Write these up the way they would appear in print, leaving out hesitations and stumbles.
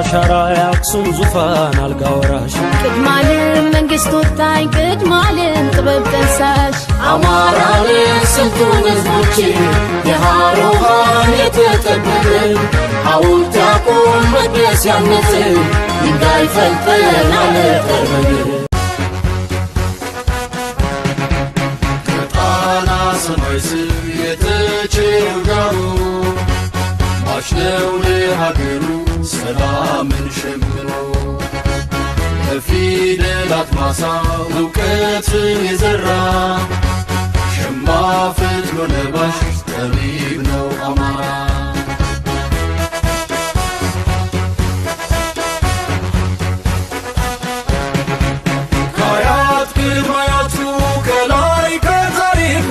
አሻራ የአክሱም ዙፋን አልጋ ወራሽ ቅድማለም መንግስት ወጣኝ ቅድማለም ጥበብ ጠንሳሽ አማራንን ስልጡን ህዝቦች የሃሮሃን የተጠበቀ ሐውልት ያቁም መቅደስ ያነጽ ድንጋይ ፈልጠን አለጠርበን ከጣና ሰማይ ስር የተቸረው ዳሩ ማሽነው ለሀገሩ ሰላምን ሸምኖ በፊደላት ማሳ እውቀትን የዘራ ሸማ ፈትሎ ለባሽ ጠቢብ ነው አማራ ከአያት ቅድመ አያቱ ከላይ ከታሪኩ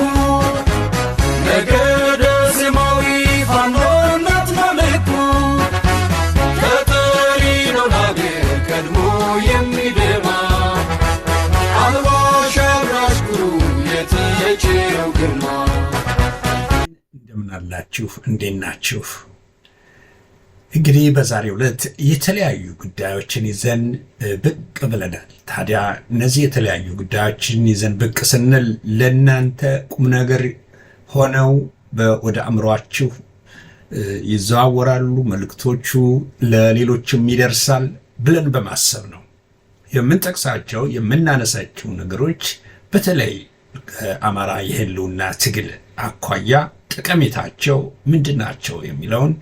ነገደ ዜማዊ ፋኖነት መልኩ ተጠሪ ነው ለአገር ቀድሞ የሚደማ አልባሽ አብራሽ ኩሩ የተቸረው ግርማ። እንደምን አላችሁ? እንዴት ናችሁ? እንግዲህ በዛሬው ዕለት የተለያዩ ጉዳዮችን ይዘን ብቅ ብለናል። ታዲያ እነዚህ የተለያዩ ጉዳዮችን ይዘን ብቅ ስንል ለእናንተ ቁም ነገር ሆነው ወደ አእምሯችሁ ይዘዋወራሉ፣ መልእክቶቹ ለሌሎችም ይደርሳል ብለን በማሰብ ነው የምንጠቅሳቸው የምናነሳቸው ነገሮች። በተለይ ከአማራ የህልውና ትግል አኳያ ጠቀሜታቸው ምንድናቸው የሚለውን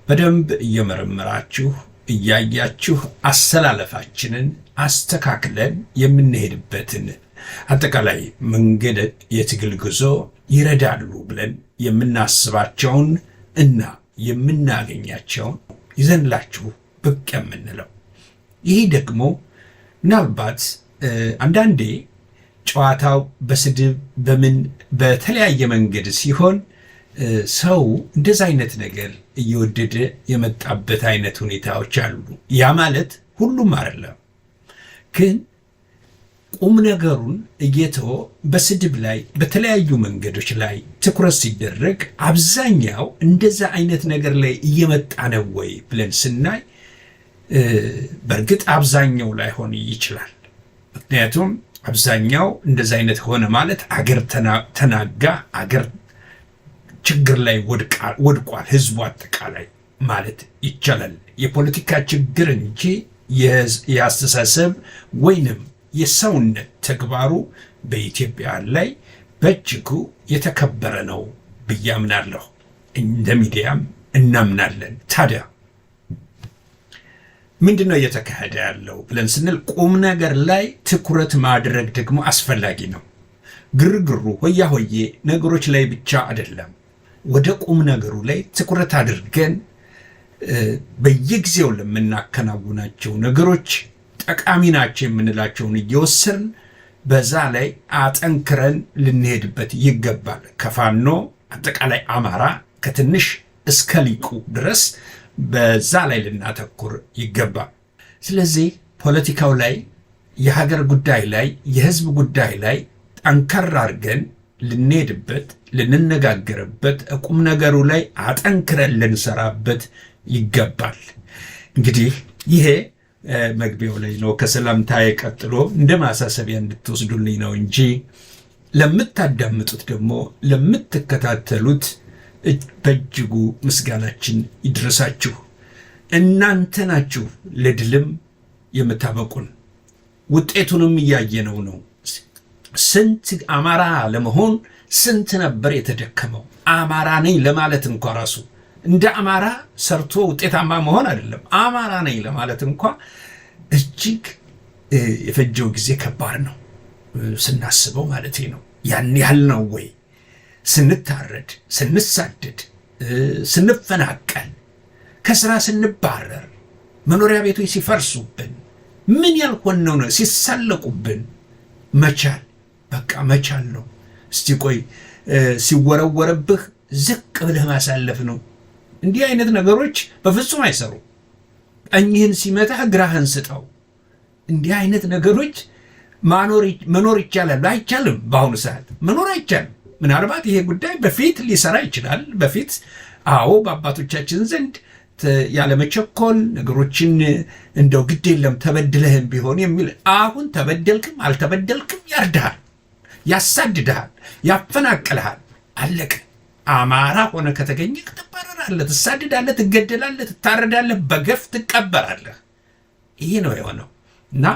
በደንብ እየመረመራችሁ እያያችሁ አሰላለፋችንን አስተካክለን የምንሄድበትን አጠቃላይ መንገድ የትግል ጉዞ ይረዳሉ ብለን የምናስባቸውን እና የምናገኛቸውን ይዘንላችሁ ብቅ የምንለው። ይህ ደግሞ ምናልባት አንዳንዴ ጨዋታው በስድብ በምን በተለያየ መንገድ ሲሆን ሰው እንደዛ አይነት ነገር እየወደደ የመጣበት አይነት ሁኔታዎች አሉ። ያ ማለት ሁሉም አይደለም፣ ግን ቁም ነገሩን እየተወ በስድብ ላይ በተለያዩ መንገዶች ላይ ትኩረት ሲደረግ አብዛኛው እንደዛ አይነት ነገር ላይ እየመጣ ነው ወይ ብለን ስናይ በእርግጥ አብዛኛው ላይሆን ይችላል። ምክንያቱም አብዛኛው እንደዛ አይነት ሆነ ማለት አገር ተናጋ፣ አገር ችግር ላይ ወድቋል ህዝቡ አጠቃላይ ማለት ይቻላል። የፖለቲካ ችግር እንጂ የአስተሳሰብ ወይንም የሰውነት ተግባሩ በኢትዮጵያ ላይ በእጅጉ የተከበረ ነው ብዬ አምናለሁ። እንደ ሚዲያም እናምናለን። ታዲያ ምንድነው እየተካሄደ ያለው ብለን ስንል ቁም ነገር ላይ ትኩረት ማድረግ ደግሞ አስፈላጊ ነው። ግርግሩ ሆያ ሆዬ ነገሮች ላይ ብቻ አይደለም። ወደ ቁም ነገሩ ላይ ትኩረት አድርገን በየጊዜው ለምናከናውናቸው ነገሮች ጠቃሚ ናቸው የምንላቸውን እየወሰን በዛ ላይ አጠንክረን ልንሄድበት ይገባል። ከፋኖ አጠቃላይ አማራ ከትንሽ እስከ ሊቁ ድረስ በዛ ላይ ልናተኩር ይገባል። ስለዚህ ፖለቲካው ላይ፣ የሀገር ጉዳይ ላይ፣ የህዝብ ጉዳይ ላይ ጠንከር አድርገን ልንሄድበት ልንነጋገርበት ቁም ነገሩ ላይ አጠንክረን ልንሰራበት ይገባል። እንግዲህ ይሄ መግቢያው ላይ ነው። ከሰላምታዬ ቀጥሎ እንደ ማሳሰቢያ እንድትወስዱልኝ ነው እንጂ ለምታዳምጡት ደግሞ ለምትከታተሉት በእጅጉ ምስጋናችን ይድረሳችሁ። እናንተ ናችሁ ለድልም የምታበቁን። ውጤቱንም እያየነው ነው። ስንት አማራ ለመሆን ስንት ነበር የተደከመው። አማራ ነኝ ለማለት እንኳ ራሱ እንደ አማራ ሰርቶ ውጤታማ መሆን አይደለም፣ አማራ ነኝ ለማለት እንኳ እጅግ የፈጀው ጊዜ ከባድ ነው ስናስበው ማለት ነው። ያን ያህል ነው ወይ? ስንታረድ፣ ስንሳደድ፣ ስንፈናቀል፣ ከስራ ስንባረር፣ መኖሪያ ቤቶች ሲፈርሱብን፣ ምን ያልሆነው ነው ሲሳለቁብን፣ መቻል በቃ መቻል ነው። እስቲ ቆይ ሲወረወረብህ ዝቅ ብለህ ማሳለፍ ነው። እንዲህ አይነት ነገሮች በፍጹም አይሰሩ። ቀኝህን ሲመታህ ግራህን ስጠው። እንዲህ አይነት ነገሮች መኖር ይቻላል አይቻልም? በአሁኑ ሰዓት መኖር አይቻልም። ምናልባት ይሄ ጉዳይ በፊት ሊሰራ ይችላል። በፊት አዎ በአባቶቻችን ዘንድ ያለመቸኮል ነገሮችን እንደው ግድ የለም ተበድለህም ቢሆን የሚል አሁን ተበደልክም አልተበደልክም ያርዳል፣ ያሳድድሃል፣ ያፈናቅልሃል። አለቀ። አማራ ሆነ ከተገኘህ ትባረራለህ፣ ትሳድዳለህ፣ ትገደላለህ፣ ትታረዳለህ፣ በገፍ ትቀበራለህ። ይሄ ነው የሆነው እና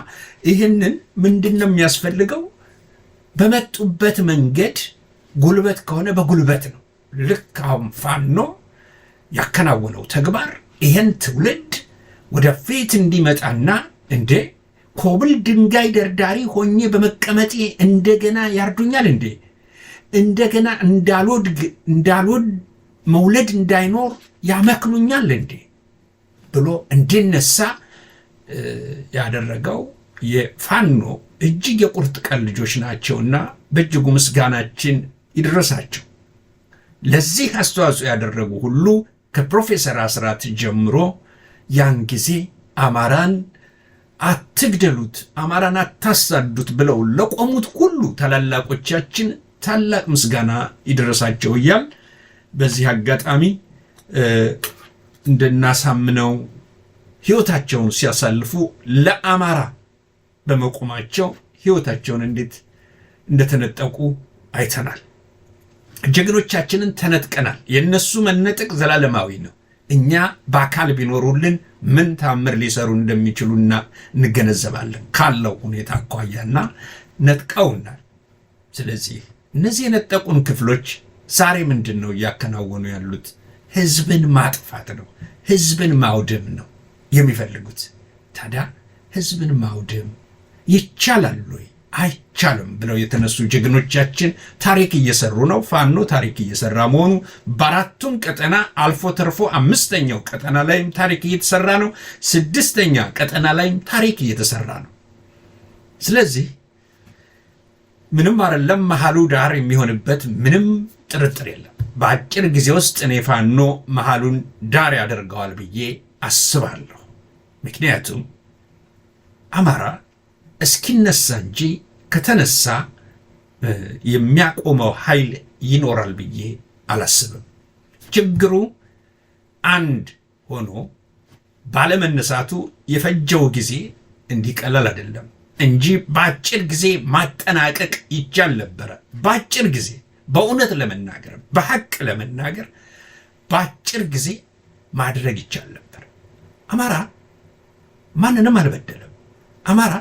ይህንን ምንድነው የሚያስፈልገው? በመጡበት መንገድ ጉልበት ከሆነ በጉልበት ነው። ልክ አሁን ፋኖ ያከናወነው ተግባር ይህን ትውልድ ወደፊት እንዲመጣና እንዴ ኮብል ድንጋይ ደርዳሪ ሆኜ በመቀመጤ እንደገና ያርዱኛል እንዴ እንደገና እንዳልወድ መውለድ እንዳይኖር ያመክኑኛል እንዴ ብሎ እንዲነሳ ያደረገው የፋኖ እጅግ የቁርጥ ቀን ልጆች ናቸውና በእጅጉ ምስጋናችን ይድረሳቸው። ለዚህ አስተዋጽኦ ያደረጉ ሁሉ ከፕሮፌሰር አስራት ጀምሮ ያን ጊዜ አማራን አትግደሉት፣ አማራን አታሳዱት ብለው ለቆሙት ሁሉ ታላላቆቻችን ታላቅ ምስጋና ይድረሳቸው እያል በዚህ አጋጣሚ እንደናሳምነው ሕይወታቸውን ሲያሳልፉ ለአማራ በመቆማቸው ሕይወታቸውን እንዴት እንደተነጠቁ አይተናል። ጀግኖቻችንን ተነጥቀናል። የነሱ መነጠቅ ዘላለማዊ ነው። እኛ በአካል ቢኖሩልን ምን ታምር ሊሰሩ እንደሚችሉና እንገነዘባለን ካለው ሁኔታ አኳያና ነጥቀውናል። ስለዚህ እነዚህ የነጠቁን ክፍሎች ዛሬ ምንድን ነው እያከናወኑ ያሉት? ህዝብን ማጥፋት ነው፣ ህዝብን ማውደም ነው የሚፈልጉት። ታዲያ ህዝብን ማውደም ይቻላል ወይ? አይቻልም ብለው የተነሱ ጀግኖቻችን ታሪክ እየሰሩ ነው። ፋኖ ታሪክ እየሰራ መሆኑ በአራቱም ቀጠና አልፎ ተርፎ 5ኛው ቀጠና ላይም ታሪክ እየተሰራ ነው። 6ኛ ቀጠና ላይም ታሪክ እየተሰራ ነው። ስለዚህ ምንም አይደለም መሃሉ ዳር የሚሆንበት ምንም ጥርጥር የለም። በአጭር ጊዜ ውስጥ እኔ ፋኖ መሃሉን ዳር ያደርገዋል ብዬ አስባለሁ። ምክንያቱም አማራ እስኪነሳ እንጂ ከተነሳ የሚያቆመው ኃይል ይኖራል ብዬ አላስብም። ችግሩ አንድ ሆኖ ባለመነሳቱ የፈጀው ጊዜ እንዲቀላል አይደለም እንጂ በአጭር ጊዜ ማጠናቀቅ ይቻል ነበረ። በአጭር ጊዜ በእውነት ለመናገር በሐቅ ለመናገር በአጭር ጊዜ ማድረግ ይቻል ነበር። አማራ ማንንም አልበደለም። አማራ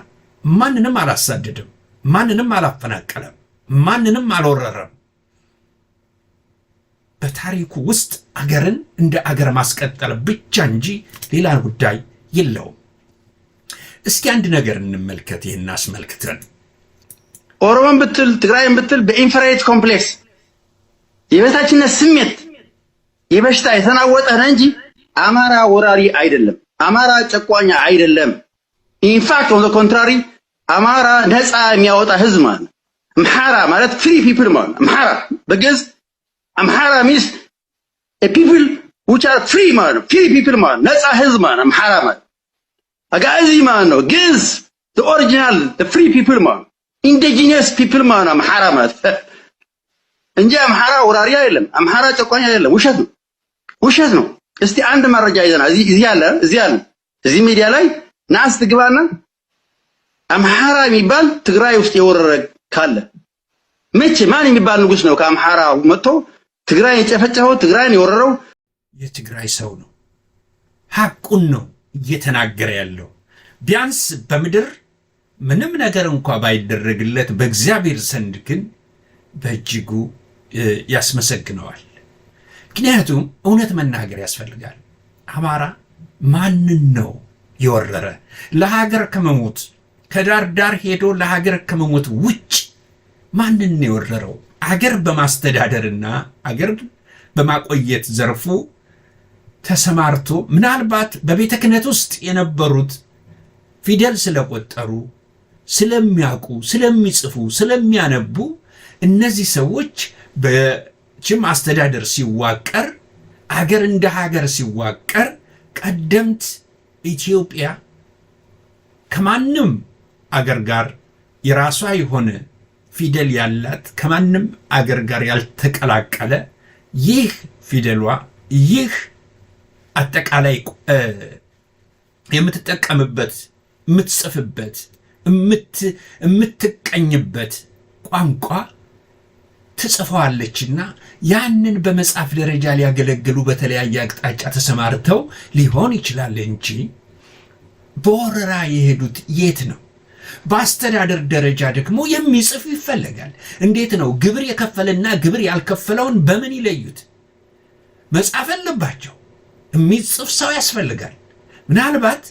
ማንንም አላሳደድም፣ ማንንም አላፈናቀለም፣ ማንንም አልወረረም። በታሪኩ ውስጥ አገርን እንደ አገር ማስቀጠል ብቻ እንጂ ሌላ ጉዳይ የለውም። እስኪ አንድ ነገር እንመልከት። ይህን አስመልክተን ኦሮሞን ብትል ትግራይን ብትል በኢንፌሪዮሪቲ ኮምፕሌክስ የበታችነት ስሜት የበሽታ የተናወጠ ነው እንጂ አማራ ወራሪ አይደለም፣ አማራ ጨቋኛ አይደለም። ኢንፋክት ኦን ዘ ኮንትራሪ አማራ ነፃ የሚያወጣ ህዝብ ማለት ነው። አምሓራ ማለት ፍሪ ፒፕል ማለት ነው። አምሓራ በግዕዝ አምሓራ ሚንስ a people which are free ማለት ነው። ፍሪ ፒፕል ማለት ነፃ ህዝብ ማለት ነው። አምሓራ ማለት አጋዚ ማለት ነው። ግዕዝ the original the free people ማለት indigenous people ማለት ነው። አምሓራ ማለት እንጂ አምሓራ ወራሪ አይደለም፣ አምሓራ ጨቋኛ አይደለም። ውሸት ነው፣ ውሸት ነው። እስቲ አንድ መረጃ ይዘና እዚህ ሚዲያ ላይ ናስ ትግባና አምሓራ የሚባል ትግራይ ውስጥ የወረረ ካለ መቼ ማን የሚባል ንጉስ ነው ከአምሓራ መጥቶ ትግራይ የጨፈጨፈው ትግራይን የወረረው? የትግራይ ሰው ነው። ሐቁን ነው እየተናገረ ያለው። ቢያንስ በምድር ምንም ነገር እንኳ ባይደረግለት በእግዚአብሔር ዘንድ ግን በእጅጉ ያስመሰግነዋል። ምክንያቱም እውነት መናገር ያስፈልጋል። አማራ ማንን ነው የወረረ? ለሀገር ከመሞት ከዳር ዳር ሄዶ ለሀገር ከመሞት ውጭ ማንን ነው የወረረው? አገር በማስተዳደርና አገር በማቆየት ዘርፉ ተሰማርቶ ምናልባት በቤተ ክህነት ውስጥ የነበሩት ፊደል ስለቆጠሩ ስለሚያውቁ ስለሚጽፉ ስለሚያነቡ እነዚህ ሰዎች በችም አስተዳደር ሲዋቀር አገር እንደ ሀገር ሲዋቀር ቀደምት ኢትዮጵያ ከማንም አገር ጋር የራሷ የሆነ ፊደል ያላት ከማንም አገር ጋር ያልተቀላቀለ ይህ ፊደሏ ይህ አጠቃላይ የምትጠቀምበት የምትጽፍበት የምትቀኝበት ቋንቋ ትጽፈዋለችና ያንን በመጻፍ ደረጃ ሊያገለግሉ በተለያየ አቅጣጫ ተሰማርተው ሊሆን ይችላል እንጂ በወረራ የሄዱት የት ነው? በአስተዳደር ደረጃ ደግሞ የሚጽፍ ይፈልጋል። እንዴት ነው ግብር የከፈለና ግብር ያልከፈለውን በምን ይለዩት? መጻፍ አለባቸው። የሚጽፍ ሰው ያስፈልጋል። ምናልባት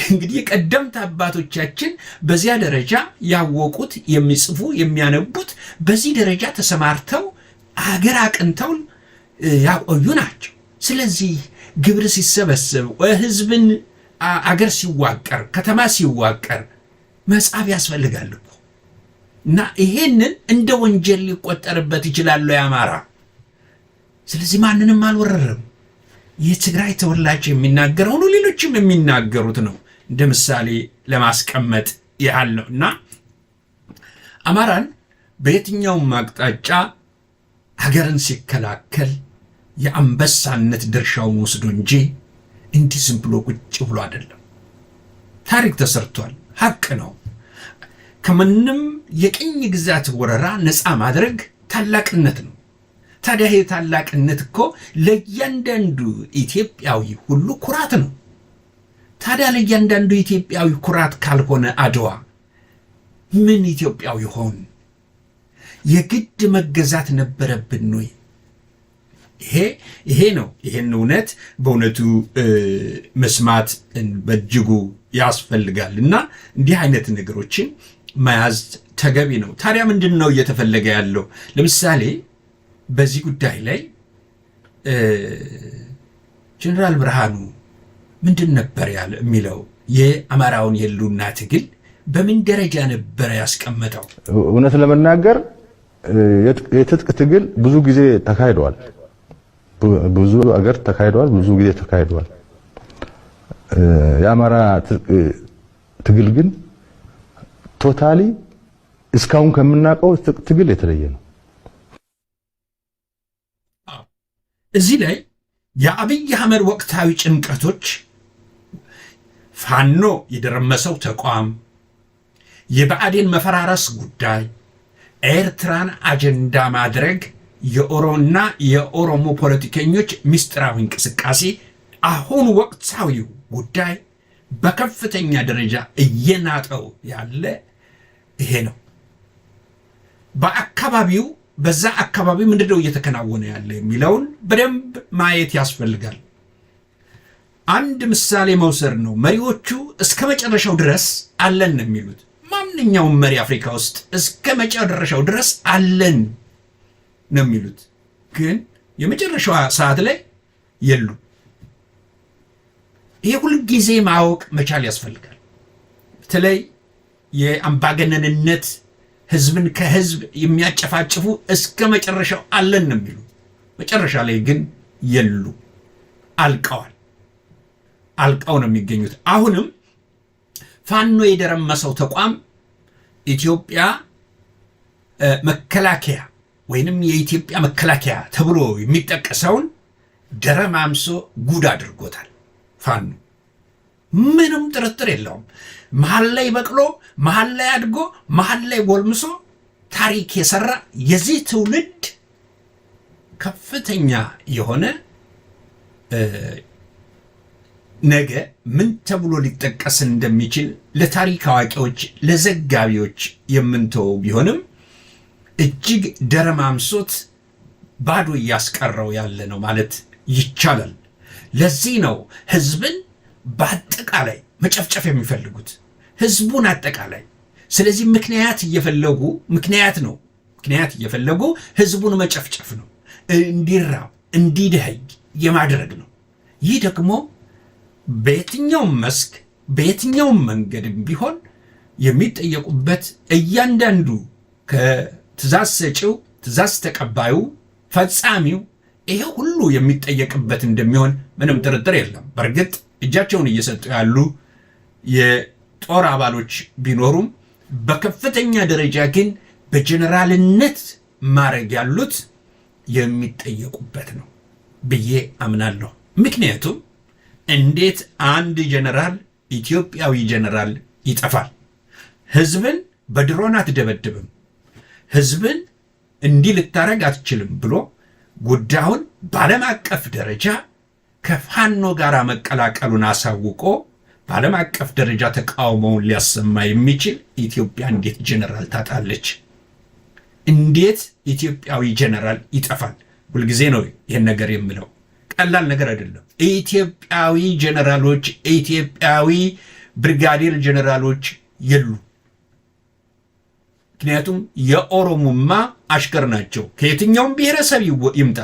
እንግዲህ የቀደምት አባቶቻችን በዚያ ደረጃ ያወቁት የሚጽፉ የሚያነቡት በዚህ ደረጃ ተሰማርተው አገር አቅንተው ያቆዩ ናቸው። ስለዚህ ግብር ሲሰበሰብ ህዝብን አገር ሲዋቀር ከተማ ሲዋቀር መጻፍ ያስፈልጋል እኮ እና ይሄንን እንደ ወንጀል ሊቆጠርበት ይችላል የአማራ። ስለዚህ ማንንም አልወረረም። የትግራይ ተወላጅ የሚናገረው ነው፣ ሌሎችም የሚናገሩት ነው። እንደ ምሳሌ ለማስቀመጥ ያህል ነው እና አማራን በየትኛውም አቅጣጫ ሀገርን ሲከላከል የአንበሳነት ድርሻውን ወስዶ እንጂ እንዲህ ዝም ብሎ ቁጭ ብሎ አይደለም። ታሪክ ተሰርቷል፣ ሀቅ ነው። ከምንም የቅኝ ግዛት ወረራ ነፃ ማድረግ ታላቅነት ነው። ታዲያ ይሄ ታላቅነት እኮ ለእያንዳንዱ ኢትዮጵያዊ ሁሉ ኩራት ነው። ታዲያ ለእያንዳንዱ ኢትዮጵያዊ ኩራት ካልሆነ አድዋ ምን ኢትዮጵያዊ ሆን? የግድ መገዛት ነበረብን ወይ? ይሄ ነው። ይሄን እውነት በእውነቱ መስማት በእጅጉ ያስፈልጋል እና እንዲህ አይነት ነገሮችን መያዝ ተገቢ ነው። ታዲያ ምንድን ነው እየተፈለገ ያለው? ለምሳሌ በዚህ ጉዳይ ላይ ጀነራል ብርሃኑ ምንድን ነበር ያለ የሚለው የአማራውን የህልውና ትግል በምን ደረጃ ነበር ያስቀመጠው? እውነት ለመናገር የትጥቅ ትግል ብዙ ጊዜ ተካሂዷል። ብዙ አገር ተካሂዷል። ብዙ ጊዜ ተካሂዷል። የአማራ ትግል ግን ቶታሊ እስካሁን ከምናውቀው ትግል የተለየ ነው። እዚህ ላይ የአብይ አህመድ ወቅታዊ ጭንቀቶች ፋኖ የደረመሰው ተቋም፣ የብአዴን መፈራረስ ጉዳይ፣ ኤርትራን አጀንዳ ማድረግ፣ የኦሮሞ ፖለቲከኞች ምስጢራዊ እንቅስቃሴ፣ አሁን ወቅታዊው ጉዳይ በከፍተኛ ደረጃ እየናጠው ያለ ይሄ ነው። በአካባቢው በዛ አካባቢ ምንድነው እየተከናወነ ያለ የሚለውን በደንብ ማየት ያስፈልጋል። አንድ ምሳሌ መውሰድ ነው። መሪዎቹ እስከ መጨረሻው ድረስ አለን ነው የሚሉት። ማንኛውም መሪ አፍሪካ ውስጥ እስከ መጨረሻው ድረስ አለን ነው የሚሉት፣ ግን የመጨረሻው ሰዓት ላይ የሉ። ይሄ ሁሉ ጊዜ ማወቅ መቻል ያስፈልጋል። በተለይ የአምባገነንነት ህዝብን ከህዝብ የሚያጨፋጭፉ እስከ መጨረሻው አለን ነው የሚሉ፣ መጨረሻ ላይ ግን የሉ፣ አልቀው ነው የሚገኙት። አሁንም ፋኖ የደረመሰው ተቋም ኢትዮጵያ መከላከያ ወይንም የኢትዮጵያ መከላከያ ተብሎ የሚጠቀሰውን ደረማምሶ ጉድ አድርጎታል። ፋኖ ምንም ጥርጥር የለውም። መሀል ላይ በቅሎ መሀል ላይ አድጎ መሀል ላይ ጎልምሶ ታሪክ የሰራ የዚህ ትውልድ ከፍተኛ የሆነ ነገ ምን ተብሎ ሊጠቀስ እንደሚችል ለታሪክ አዋቂዎች ለዘጋቢዎች የምንተው ቢሆንም እጅግ ደረማምሶት ባዶ እያስቀረው ያለ ነው ማለት ይቻላል። ለዚህ ነው ህዝብን በአጠቃላይ መጨፍጨፍ የሚፈልጉት፣ ህዝቡን አጠቃላይ። ስለዚህ ምክንያት እየፈለጉ ህዝቡን መጨፍጨፍ ነው፣ እንዲራብ እንዲደህይ የማድረግ ነው። ይህ ደግሞ በየትኛውም መስክ በየትኛውም መንገድም ቢሆን የሚጠየቁበት እያንዳንዱ ከትእዛዝ ሰጪው፣ ትእዛዝ ተቀባዩ፣ ፈጻሚው ይሄ ሁሉ የሚጠየቅበት እንደሚሆን ምንም ጥርጥር የለም። በእርግጥ እጃቸውን እየሰጡ ያሉ የጦር አባሎች ቢኖሩም በከፍተኛ ደረጃ ግን በጀነራልነት ማዕረግ ያሉት የሚጠየቁበት ነው ብዬ አምናለሁ። ምክንያቱም እንዴት አንድ ጀነራል ኢትዮጵያዊ ጀነራል ይጠፋል? ህዝብን በድሮን አትደበድብም፣ ህዝብን እንዲህ ልታረግ አትችልም ብሎ ጉዳዩን በዓለም አቀፍ ደረጃ ከፋኖ ጋር መቀላቀሉን አሳውቆ በዓለም አቀፍ ደረጃ ተቃውሞውን ሊያሰማ የሚችል ኢትዮጵያ እንዴት ጀነራል ታጣለች? እንዴት ኢትዮጵያዊ ጀነራል ይጠፋል? ሁልጊዜ ነው ይህን ነገር የምለው፣ ቀላል ነገር አይደለም። ኢትዮጵያዊ ጀነራሎች፣ ኢትዮጵያዊ ብርጋዴር ጀነራሎች የሉ። ምክንያቱም የኦሮሞማ አሽከር ናቸው። ከየትኛውም ብሔረሰብ ይምጣ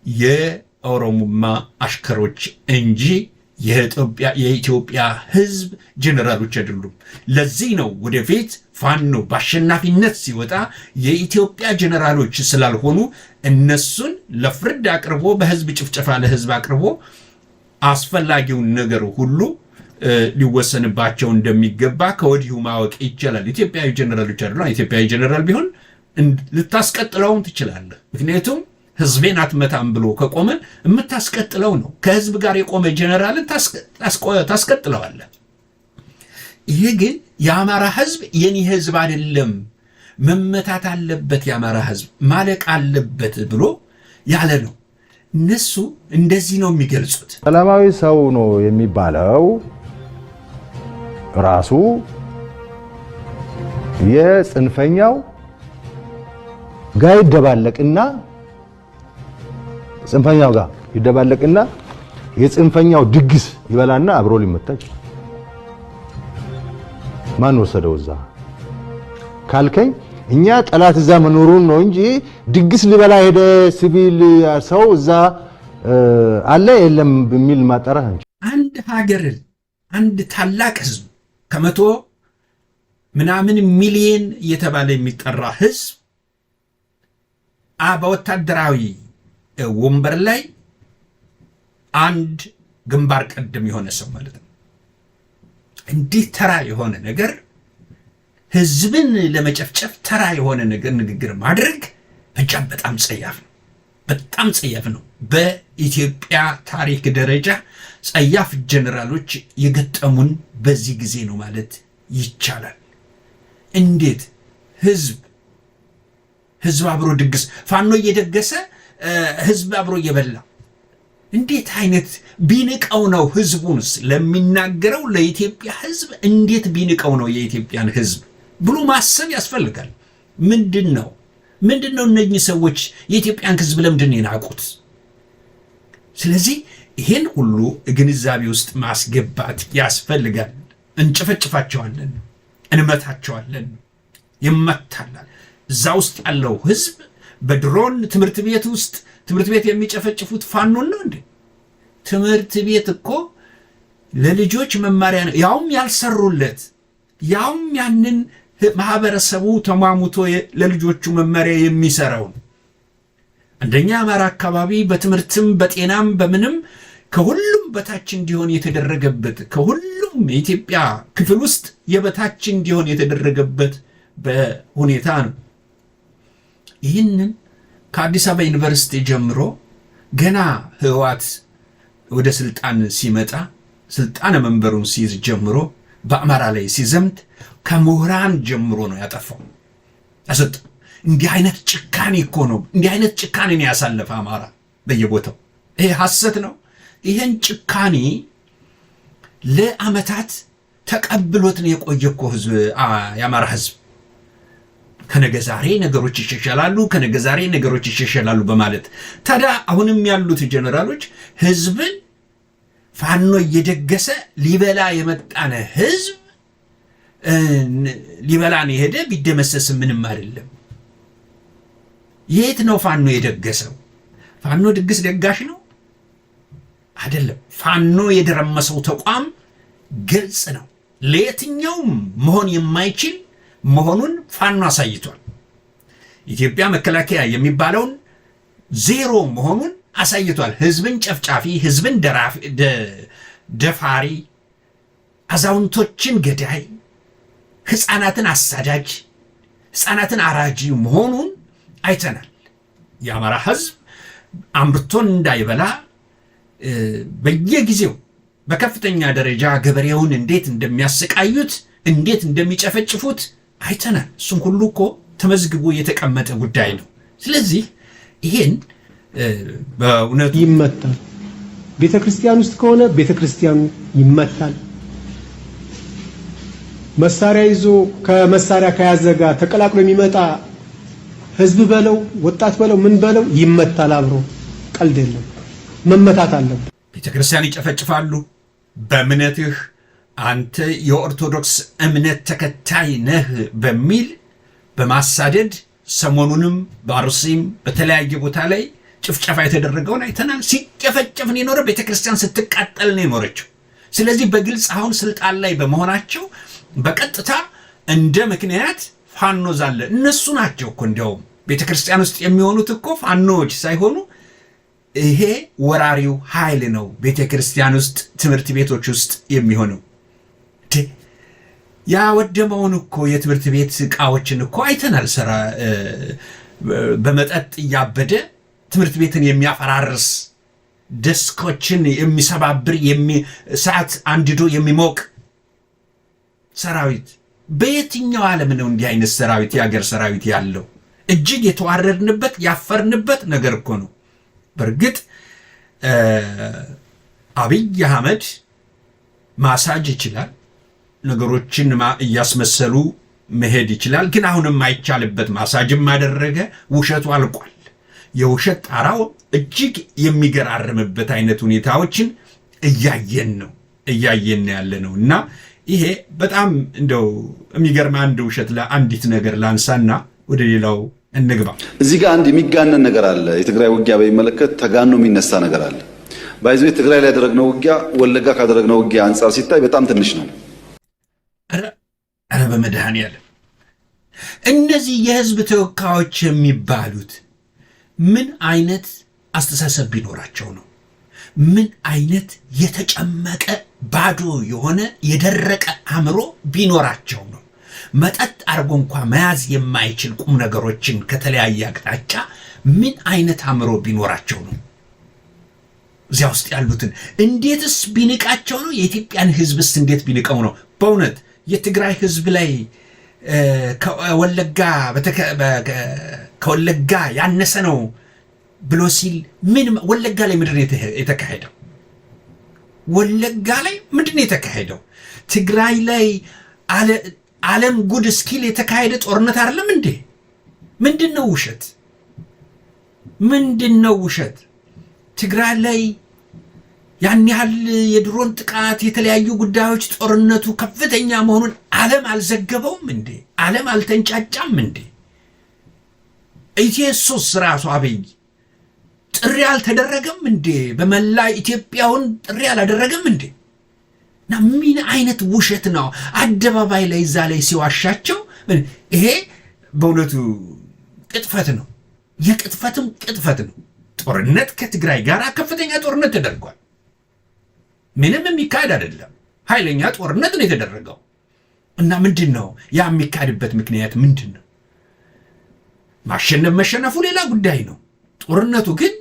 የኦሮሞማ አሽከሮች እንጂ የኢትዮጵያ ህዝብ ጀነራሎች አይደሉም። ለዚህ ነው ወደፊት ፋኖ በአሸናፊነት ሲወጣ የኢትዮጵያ ጀነራሎች ስላልሆኑ እነሱን ለፍርድ አቅርቦ በህዝብ ጭፍጨፋ ለህዝብ አቅርቦ አስፈላጊውን ነገር ሁሉ ሊወሰንባቸው እንደሚገባ ከወዲሁ ማወቅ ይቻላል። ኢትዮጵያዊ ጀነራሎች አይደሉም። ኢትዮጵያዊ ጀነራል ቢሆን ልታስቀጥለውም ትችላለህ። ምክንያቱም ህዝቤን አትመታም ብሎ ከቆመ የምታስቀጥለው ነው። ከህዝብ ጋር የቆመ ጀነራልን ታስቀጥለዋለህ። ይሄ ግን የአማራ ህዝብ የኔ ህዝብ አይደለም፣ መመታት አለበት፣ የአማራ ህዝብ ማለቅ አለበት ብሎ ያለ ነው። እነሱ እንደዚህ ነው የሚገልጹት። ሰላማዊ ሰው ነው የሚባለው ራሱ የጽንፈኛው ጋር ይደባለቅና ጽንፈኛው ጋር ይደባለቅና የጽንፈኛው ድግስ ይበላና አብሮ ሊመታ ይችላል። ማን ወሰደው እዛ ካልከኝ እኛ ጠላት እዛ መኖሩን ነው እንጂ ድግስ ሊበላ ሄደ ሲቪል ሰው እዛ አለ የለም በሚል ማጣራት እንጂ አንድ ሀገርን አንድ ታላቅ ህዝብ ከመቶ ምናምን ሚሊየን እየተባለ የሚጠራ ህዝብ በወታደራዊ ወንበር ላይ አንድ ግንባር ቀደም የሆነ ሰው ማለት ነው። እንዲህ ተራ የሆነ ነገር ህዝብን ለመጨፍጨፍ ተራ የሆነ ነገር ንግግር ማድረግ በጣም ጸያፍ ነው። በጣም ጸያፍ ነው። በኢትዮጵያ ታሪክ ደረጃ ጸያፍ ጀነራሎች የገጠሙን በዚህ ጊዜ ነው ማለት ይቻላል። እንዴት ህዝብ አብሮ ድግስ ፋኖ እየደገሰ ህዝብ አብሮ እየበላ እንዴት አይነት ቢንቀው ነው ህዝቡንስ ለሚናገረው ለኢትዮጵያ ህዝብ እንዴት ቢንቀው ነው የኢትዮጵያን ህዝብ ብሎ ማሰብ ያስፈልጋል። ምንድነው እነኚህ ሰዎች የኢትዮጵያን ህዝብ ለምንድን ነው የናቁት? ስለዚህ ይሄን ሁሉ ግንዛቤ ውስጥ ማስገባት ያስፈልጋል። እንጨፈጭፋቸዋለን፣ እንመታቸዋለን፣ ይመታላል። እዛ ውስጥ ያለው ህዝብ በድሮን ትምህርት ቤት የሚጨፈጭፉት ፋኖን ነው እንዴ? ትምህርት ቤት እኮ ለልጆች መማሪያ ነው፣ ያውም ያልሰሩለት፣ ያውም ያንን ማህበረሰቡ ተሟሙቶ ለልጆቹ መማሪያ የሚሰራው። አንደኛ አማራ አካባቢ በትምህርትም በጤናም በምንም ከሁሉም በታች እንዲሆን የተደረገበት፣ ከሁሉም የኢትዮጵያ ክፍል ውስጥ የበታች እንዲሆን የተደረገበት በሁኔታ ነው። ይህንን ከአዲስ አበባ ዩኒቨርሲቲ ጀምሮ ገና ህወሓት ወደ ስልጣን ሲመጣ ስልጣነ መንበሩን ሲይዝ ጀምሮ በአማራ ላይ ሲዘምት ከምሁራን ጀምሮ ነው ያጠፋው። እንዲህ አይነት ጭካኔ እኮ ነው፣ እንዲህ አይነት ጭካኔን ያሳለፈ አማራ በየቦታው። ይሄ ሐሰት ነው። ይሄን ጭካኔ ለአመታት ተቀብሎት ነው የቆየ እኮ ህዝብ፣ የአማራ ህዝብ። ከነገ ዛሬ ነገሮች ይሻሻላሉ በማለት ታዲያ አሁንም ያሉት ጀነራሎች ህዝብን ፋኖ እየደገሰ ሊበላ የመጣነ ህዝብ ሊበላን የሄደ ቢደመሰስ ምንም አይደለም። የት ነው ፋኖ የደገሰው? ፋኖ ድግስ ደጋሽ ነው አይደለም። ፋኖ የደረመሰው ተቋም ግልጽ ነው። ለየትኛውም መሆን የማይችል መሆኑን ፋኖ አሳይቷል። ኢትዮጵያ መከላከያ የሚባለውን ዜሮ መሆኑን አሳይቷል። ህዝብን ጨፍጫፊ፣ ህዝብን ደፋሪ፣ አዛውንቶችን ገዳይ፣ ህፃናትን አሳዳጅ፣ ህፃናትን አራጂ መሆኑን አይተናል። የአማራ ህዝብ አምርቶን እንዳይበላ በየጊዜው በከፍተኛ ደረጃ ገበሬውን እንዴት እንደሚያሰቃዩት እንዴት እንደሚጨፈጭፉት አይተናል። እሱም ሁሉ እኮ ተመዝግቦ የተቀመጠ ጉዳይ ነው። ስለዚህ ይሄን በእውነቱ ይመታል። ቤተክርስቲያን ውስጥ ከሆነ ቤተክርስቲያኑ ይመታል። መሳሪያ ይዞ ከመሳሪያ ከያዘ ጋር ተቀላቅሎ የሚመጣ ህዝብ በለው ወጣት በለው ምን በለው ይመታል። አብሮ ቀልድ የለም፣ መመታት አለበት። ቤተክርስቲያን ይጨፈጭፋሉ። በእምነትህ አንተ የኦርቶዶክስ እምነት ተከታይ ነህ በሚል በማሳደድ ሰሞኑንም በአርሲም በተለያየ ቦታ ላይ ጭፍጨፋ የተደረገውን አይተናል። ሲጨፈጨፍ ነው የኖረ፣ ቤተክርስቲያን ስትቃጠል ነው የኖረችው። ስለዚህ በግልጽ አሁን ስልጣን ላይ በመሆናቸው በቀጥታ እንደ ምክንያት ፋኖ ዛለ እነሱ ናቸው እኮ እንዲያውም ቤተክርስቲያን ውስጥ የሚሆኑት እኮ ፋኖዎች ሳይሆኑ ይሄ ወራሪው ኃይል ነው ቤተክርስቲያን ውስጥ ትምህርት ቤቶች ውስጥ የሚሆነው። ያወደመውን እኮ የትምህርት ቤት ዕቃዎችን እኮ አይተናል። ሰራ በመጠጥ እያበደ ትምህርት ቤትን የሚያፈራርስ ደስኮችን የሚሰባብር ሰዓት አንድዶ የሚሞቅ ሰራዊት በየትኛው ዓለም ነው እንዲህ አይነት ሰራዊት የሀገር ሰራዊት ያለው? እጅግ የተዋረድንበት ያፈርንበት ነገር እኮ ነው። በእርግጥ አብይ አህመድ ማሳጅ ይችላል፣ ነገሮችን እያስመሰሉ መሄድ ይችላል። ግን አሁንም አይቻልበት። ማሳጅም አደረገ፣ ውሸቱ አልቋል። የውሸት ጣራው እጅግ የሚገራርምበት አይነት ሁኔታዎችን እያየን ያለ ነው። እና ይሄ በጣም እንደው የሚገርም አንድ ውሸት ለአንዲት ነገር ላንሳና ወደ ሌላው እንግባ። እዚህ ጋር አንድ የሚጋነን ነገር አለ። የትግራይ ውጊያ በሚመለከት ተጋኖ የሚነሳ ነገር አለ። ባይዘው ትግራይ ላይ ያደረግነው ውጊያ ወለጋ ካደረግነው ውጊያ አንጻር ሲታይ በጣም ትንሽ ነው። ኧረ በመድኃኔዓለም እነዚህ የህዝብ ተወካዮች የሚባሉት ምን አይነት አስተሳሰብ ቢኖራቸው ነው? ምን አይነት የተጨመቀ ባዶ የሆነ የደረቀ አእምሮ ቢኖራቸው ነው? መጠጥ አርጎ እንኳ መያዝ የማይችል ቁም ነገሮችን ከተለያየ አቅጣጫ ምን አይነት አእምሮ ቢኖራቸው ነው? እዚያ ውስጥ ያሉትን እንዴትስ ቢንቃቸው ነው? የኢትዮጵያን ህዝብስ እንዴት ቢንቀው ነው? በእውነት የትግራይ ህዝብ ላይ ከወለጋ ያነሰ ነው ብሎ ሲል ምን ወለጋ ላይ ምንድን ነው የተካሄደው? ወለጋ ላይ ምንድን ነው የተካሄደው? ትግራይ ላይ ዓለም ጉድ እስኪል የተካሄደ ጦርነት አይደለም እንዴ? ምንድነው ውሸት? ምንድነው ውሸት? ትግራይ ላይ ያን ያህል የድሮን ጥቃት፣ የተለያዩ ጉዳዮች፣ ጦርነቱ ከፍተኛ መሆኑን ዓለም አልዘገበውም እንዴ? ዓለም አልተንጫጫም እንዴ? ኢየሱስ ራሱ አብይ ጥሪ አልተደረገም እንዴ? በመላ ኢትዮጵያውን ጥሪ አላደረገም እንዴ? እና ምን አይነት ውሸት ነው? አደባባይ ላይ እዛ ላይ ሲዋሻቸው ይሄ በእውነቱ ቅጥፈት ነው። የቅጥፈትም ቅጥፈት ነው። ጦርነት ከትግራይ ጋር ከፍተኛ ጦርነት ተደርጓል። ምንም የሚካሄድ አይደለም። ኃይለኛ ጦርነት ነው የተደረገው። እና ምንድን ነው ያ የሚካሄድበት ምክንያት ምንድን ነው? ማሸነፍ መሸነፉ ሌላ ጉዳይ ነው። ጦርነቱ ግን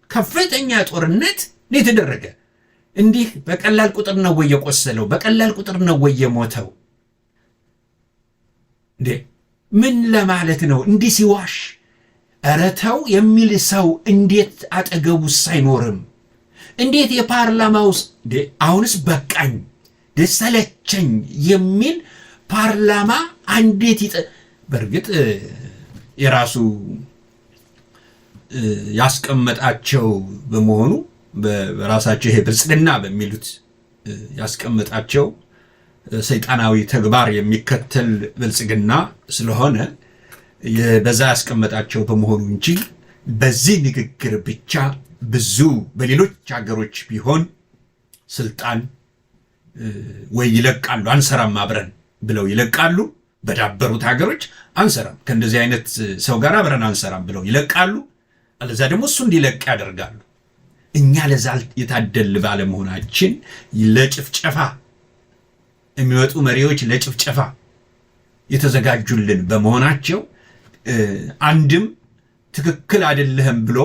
ከፍተኛ ጦርነት ነው የተደረገ። እንዲህ በቀላል ቁጥር ነው ወይ የቆሰለው? በቀላል ቁጥር ነው ወይ የሞተው? እንዴ ምን ለማለት ነው እንዲህ ሲዋሽ? ኧረ ተው የሚል ሰው እንዴት አጠገቡስ አይኖርም? እንዴት የፓርላማ ውስጥ አሁንስ በቃኝ ደሰለቸኝ የሚል ፓርላማ እንዴት በእርግጥ የራሱ ያስቀመጣቸው በመሆኑ በራሳቸው ይሄ ብልጽግና በሚሉት ያስቀመጣቸው ሰይጣናዊ ተግባር የሚከተል ብልጽግና ስለሆነ በዛ ያስቀመጣቸው በመሆኑ እንጂ በዚህ ንግግር ብቻ ብዙ በሌሎች ሀገሮች ቢሆን ስልጣን ወይ ይለቃሉ፣ አንሰራም አብረን ብለው ይለቃሉ። በዳበሩት ሀገሮች አንሰራም ከእንደዚህ አይነት ሰው ጋር አብረን አንሰራም ብለው ይለቃሉ። አለዛ ደግሞ እሱ እንዲለቅ ያደርጋሉ። እኛ ለዛ የታደል ባለመሆናችን ለጭፍጨፋ የሚወጡ መሪዎች ለጭፍጨፋ የተዘጋጁልን በመሆናቸው አንድም ትክክል አይደለህም ብሎ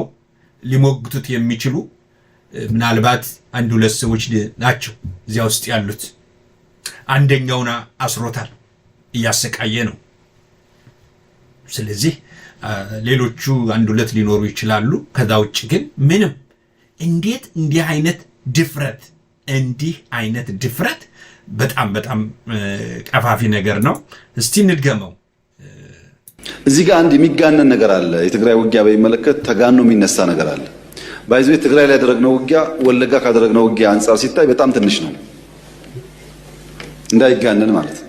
ሊሞግቱት የሚችሉ ምናልባት አንድ ሁለት ሰዎች ናቸው እዚያ ውስጥ ያሉት። አንደኛውና አስሮታል፣ እያሰቃየ ነው። ስለዚህ ሌሎቹ አንድ ሁለት ሊኖሩ ይችላሉ። ከዛ ውጭ ግን ምንም። እንዴት እንዲህ አይነት ድፍረት በጣም በጣም ቀፋፊ ነገር ነው። እስቲ እንድገመው። እዚህ ጋር አንድ የሚጋነን ነገር አለ። የትግራይ ውጊያ በሚመለከት ተጋኖ የሚነሳ ነገር አለ። ባይዞ ትግራይ ላይ ያደረግነው ውጊያ ወለጋ ካደረግነው ውጊያ አንጻር ሲታይ በጣም ትንሽ ነው፣ እንዳይጋነን ማለት ነው።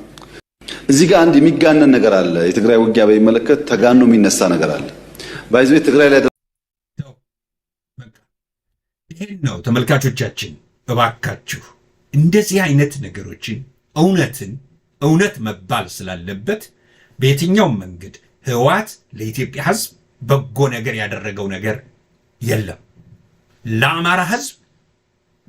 እዚህ ጋር አንድ የሚጋነን ነገር አለ። የትግራይ ውጊያ በሚመለከት ተጋኖ የሚነሳ ነገር አለ። ባይዞ ትግራይ ላይ ይሄን ነው ተመልካቾቻችን፣ እባካችሁ እንደዚህ አይነት ነገሮችን እውነት መባል ስላለበት በየትኛውም መንገድ ህወሓት ለኢትዮጵያ ህዝብ በጎ ነገር ያደረገው ነገር የለም። ለአማራ ህዝብ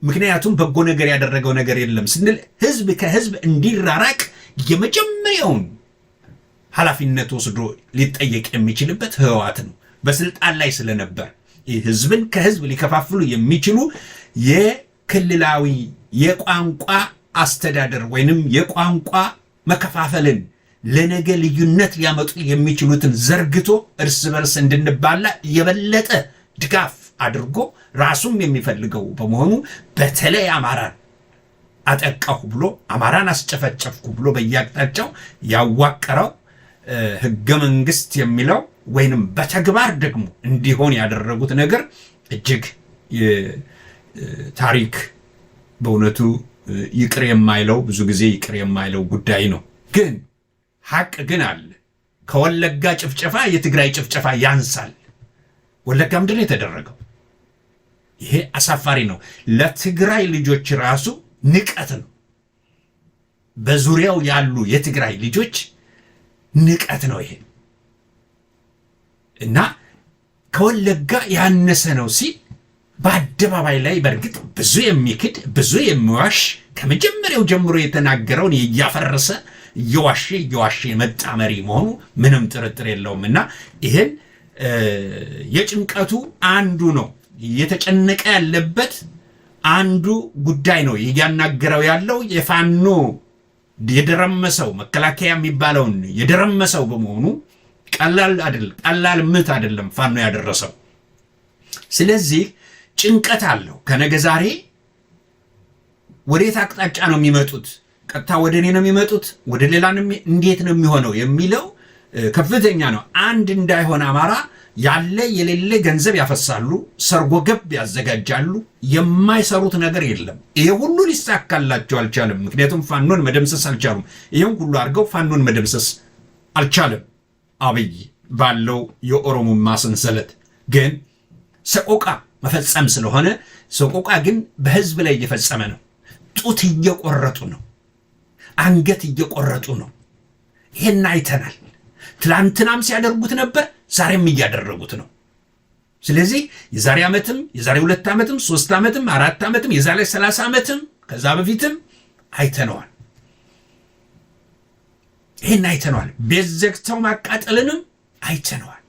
ምክንያቱም በጎ ነገር ያደረገው ነገር የለም ስንል ህዝብ ከህዝብ እንዲራራቅ የመጀመሪያውን ኃላፊነት ወስዶ ሊጠየቅ የሚችልበት ህወሓት ነው። በስልጣን ላይ ስለነበር ህዝብን ከህዝብ ሊከፋፍሉ የሚችሉ የክልላዊ የቋንቋ አስተዳደር ወይንም የቋንቋ መከፋፈልን ለነገ ልዩነት ሊያመጡ የሚችሉትን ዘርግቶ እርስ በርስ እንድንባላ የበለጠ ድጋፍ አድርጎ ራሱም የሚፈልገው በመሆኑ በተለይ አማራን አጠቃሁ ብሎ አማራን አስጨፈጨፍኩ ብሎ በየአቅጣጫው ያዋቀረው ህገ መንግስት የሚለው ወይንም በተግባር ደግሞ እንዲሆን ያደረጉት ነገር እጅግ ታሪክ በእውነቱ ይቅር የማይለው ብዙ ጊዜ ይቅር የማይለው ጉዳይ ነው። ግን ሐቅ ግን አለ። ከወለጋ ጭፍጨፋ የትግራይ ጭፍጨፋ ያንሳል። ወለጋ ምንድን ነው የተደረገው? ይሄ አሳፋሪ ነው። ለትግራይ ልጆች ራሱ ንቀት ነው። በዙሪያው ያሉ የትግራይ ልጆች ንቀት ነው ይሄ እና ከወለጋ ያነሰ ነው ሲል በአደባባይ ላይ በእርግጥ ብዙ የሚክድ ብዙ የሚዋሽ ከመጀመሪያው ጀምሮ የተናገረውን እያፈረሰ እየዋሸ የመጣ መሪ መሆኑ ምንም ጥርጥር የለውም። እና ይህን የጭንቀቱ አንዱ ነው፣ እየተጨነቀ ያለበት አንዱ ጉዳይ ነው። እያናገረው ያለው የፋኖ የደረመሰው መከላከያ የሚባለውን የደረመሰው በመሆኑ ቀላል ምት አይደለም ፋኖ ያደረሰው። ስለዚህ ጭንቀት አለው። ከነገ ዛሬ ወዴት አቅጣጫ ነው የሚመጡት? ቀጥታ ወደ እኔ ነው የሚመጡት? ወደ ሌላ እንዴት ነው የሚሆነው የሚለው ከፍተኛ ነው። አንድ እንዳይሆን አማራ ያለ የሌለ ገንዘብ ያፈሳሉ፣ ሰርጎ ገብ ያዘጋጃሉ። የማይሰሩት ነገር የለም። ይሄ ሁሉ ሊሳካላቸው አልቻለም። ምክንያቱም ፋኖን መደምሰስ አልቻሉም። ይሄን ሁሉ አድርገው ፋኖን መደምሰስ አልቻለም። አብይ ባለው የኦሮሞማ ሰንሰለት ግን ሰቆቃ መፈጸም ስለሆነ ሰቆቃ ግን በህዝብ ላይ እየፈጸመ ነው። ጡት እየቆረጡ ነው፣ አንገት እየቆረጡ ነው። ይሄን አይተናል። ትላንትናም ሲያደርጉት ነበር፣ ዛሬም እያደረጉት ነው። ስለዚህ የዛሬ ዓመትም የዛሬ 2 ዓመትም 3 ዓመትም 4 ዓመትም የዛሬ 30 ዓመትም ከዛ በፊትም አይተነዋል። ይሄን አይተነዋል። ቤት ዘግተው ማቃጠልንም አይተነዋል።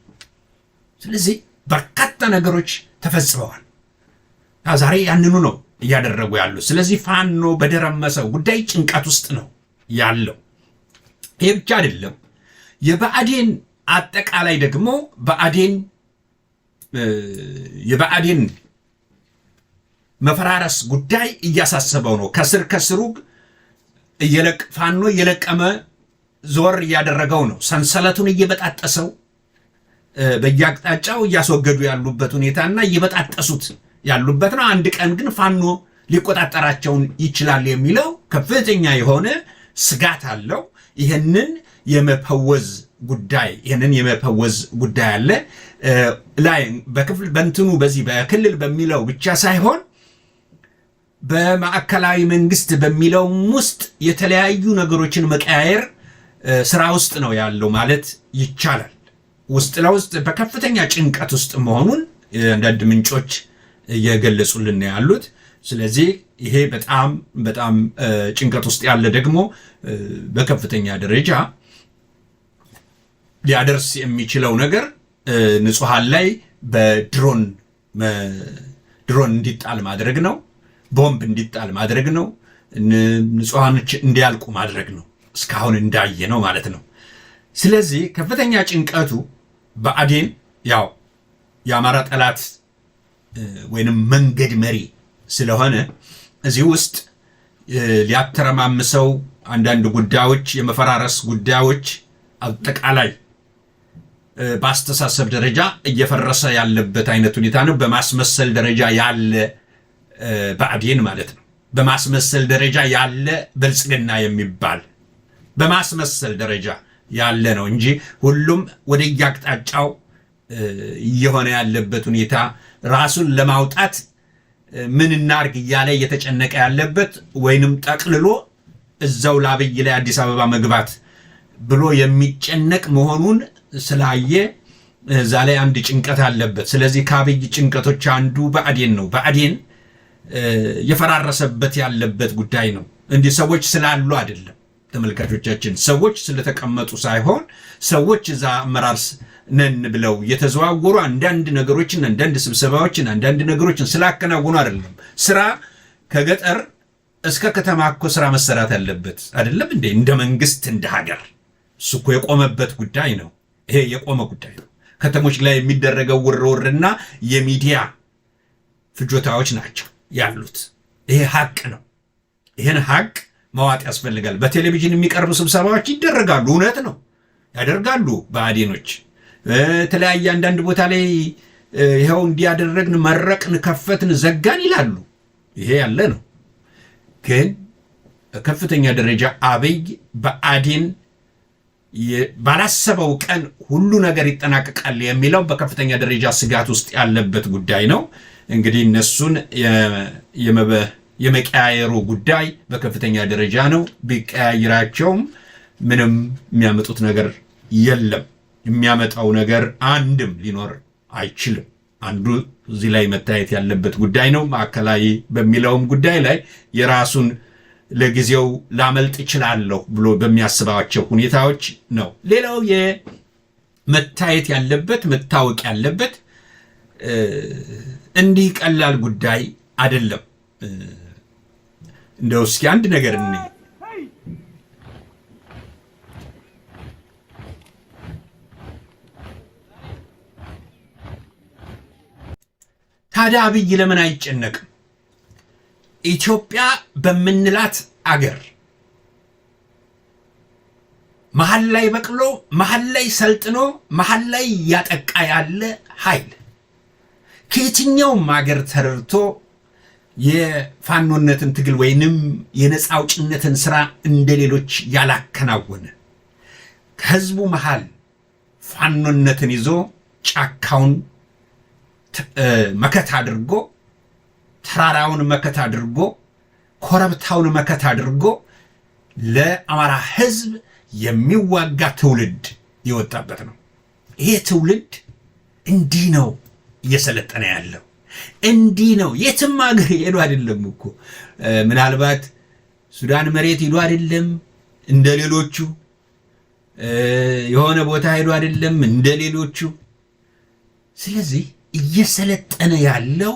ስለዚህ በርካታ ነገሮች ተፈጽመዋል። ዛሬ ያንኑ ነው እያደረጉ ያሉት። ስለዚህ ፋኖ በደረመሰው ጉዳይ ጭንቀት ውስጥ ነው ያለው። ይሄ ብቻ አይደለም። የብአዴን አጠቃላይ ደግሞ የብአዴን መፈራረስ ጉዳይ እያሳሰበው ነው። ከስር ከስሩ ፋኖ እየለቀመ ዞር እያደረገው ነው። ሰንሰለቱን እየበጣጠሰው በየአቅጣጫው እያስወገዱ ያሉበት ሁኔታና እየበጣጠሱት ያሉበት ነው። አንድ ቀን ግን ፋኖ ሊቆጣጠራቸውን ይችላል የሚለው ከፍተኛ የሆነ ስጋት አለው። ይህንን የመፈወዝ ጉዳይ አለ ላይ በእንትኑ በዚህ በክልል በሚለው ብቻ ሳይሆን በማዕከላዊ መንግስት በሚለውም ውስጥ የተለያዩ ነገሮችን መቀያየር ስራ ውስጥ ነው ያለው ማለት ይቻላል። ውስጥ ለውስጥ በከፍተኛ ጭንቀት ውስጥ መሆኑን አንዳንድ ምንጮች እየገለጹልን ያሉት። ስለዚህ ይሄ በጣም በጣም ጭንቀት ውስጥ ያለ ደግሞ በከፍተኛ ደረጃ ሊያደርስ የሚችለው ነገር ንጹሃን ላይ በድሮን ድሮን እንዲጣል ማድረግ ነው። ቦምብ እንዲጣል ማድረግ ነው። ንጹሃኖች እንዲያልቁ ማድረግ ነው። እስካሁን እንዳየ ነው ማለት ነው። ስለዚህ ከፍተኛ ጭንቀቱ ብአዴን ያው የአማራ ጠላት ወይንም መንገድ መሪ ስለሆነ እዚህ ውስጥ ሊያተረማምሰው አንዳንድ ጉዳዮች የመፈራረስ ጉዳዮች አጠቃላይ በአስተሳሰብ ደረጃ እየፈረሰ ያለበት አይነት ሁኔታ ነው። በማስመሰል ደረጃ ያለ ብአዴን ማለት ነው። በማስመሰል ደረጃ ያለ ብልጽግና የሚባል በማስመሰል ደረጃ ያለ ነው እንጂ ሁሉም ወደ የአቅጣጫው እየሆነ ያለበት ሁኔታ ራሱን ለማውጣት ምን እናርግ እያለ እየተጨነቀ ያለበት ወይንም ጠቅልሎ እዛው ለአብይ ላይ አዲስ አበባ መግባት ብሎ የሚጨነቅ መሆኑን ስላየ እዛ ላይ አንድ ጭንቀት አለበት። ስለዚህ ከአብይ ጭንቀቶች አንዱ ብአዴን ነው። ብአዴን የፈራረሰበት ያለበት ጉዳይ ነው። እንዲህ ሰዎች ስላሉ አይደለም ተመልካቾቻችን፣ ሰዎች ስለተቀመጡ ሳይሆን ሰዎች እዛ አመራር ነን ብለው የተዘዋወሩ አንዳንድ ነገሮችን አንዳንድ ስብሰባዎችን አንዳንድ ነገሮችን ስላከናወኑ አይደለም። ስራ ከገጠር እስከ ከተማ እኮ ስራ መሰራት ያለበት አይደለም እንዴ? እንደ መንግስት እንደ ሀገር እሱ እኮ የቆመበት ጉዳይ ነው። ይሄ የቆመ ጉዳይ ነው። ከተሞች ላይ የሚደረገው ውርውርና የሚዲያ ፍጆታዎች ናቸው ያሉት። ይሄ ሀቅ ነው። ይሄን ሀቅ መዋጥ ያስፈልጋል። በቴሌቪዥን የሚቀርቡ ስብሰባዎች ይደረጋሉ፣ እውነት ነው፣ ያደርጋሉ። ብአዴኖች የተለያየ አንዳንድ ቦታ ላይ ይኸው እንዲያደረግን መረቅን፣ ከፈትን፣ ዘጋን ይላሉ። ይሄ ያለ ነው። ግን በከፍተኛ ደረጃ አብይ ብአዴን ባላሰበው ቀን ሁሉ ነገር ይጠናቀቃል የሚለው በከፍተኛ ደረጃ ስጋት ውስጥ ያለበት ጉዳይ ነው። እንግዲህ እነሱን የመቀያየሩ ጉዳይ በከፍተኛ ደረጃ ነው። ቢቀያይራቸውም ምንም የሚያመጡት ነገር የለም። የሚያመጣው ነገር አንድም ሊኖር አይችልም። አንዱ እዚህ ላይ መታየት ያለበት ጉዳይ ነው። ማዕከላዊ በሚለውም ጉዳይ ላይ የራሱን ለጊዜው ላመልጥ ይችላለሁ ብሎ በሚያስባቸው ሁኔታዎች ነው። ሌላው የመታየት ያለበት መታወቅ ያለበት እንዲህ ቀላል ጉዳይ አይደለም። እንደው እስኪ አንድ ነገር እንይ። ታዲያ አብይ ለምን አይጨነቅም? ኢትዮጵያ በምንላት አገር መሀል ላይ በቅሎ መሀል ላይ ሰልጥኖ መሀል ላይ ያጠቃ ያለ ኃይል ከየትኛውም አገር ተረድቶ የፋኖነትን ትግል ወይንም የነፃ አውጭነትን ስራ እንደሌሎች ያላከናወነ ከህዝቡ መሃል ፋኖነትን ይዞ ጫካውን መከታ አድርጎ ተራራውን መከታ አድርጎ ኮረብታውን መከታ አድርጎ ለአማራ ህዝብ የሚዋጋ ትውልድ የወጣበት ነው። ይሄ ትውልድ እንዲህ ነው እየሰለጠነ ያለው። እንዲህ ነው። የትም ሀገር ሄዱ አይደለም እኮ ምናልባት ሱዳን መሬት ሄዱ አይደለም እንደ ሌሎቹ፣ የሆነ ቦታ ሄዱ አይደለም እንደ ሌሎቹ። ስለዚህ እየሰለጠነ ያለው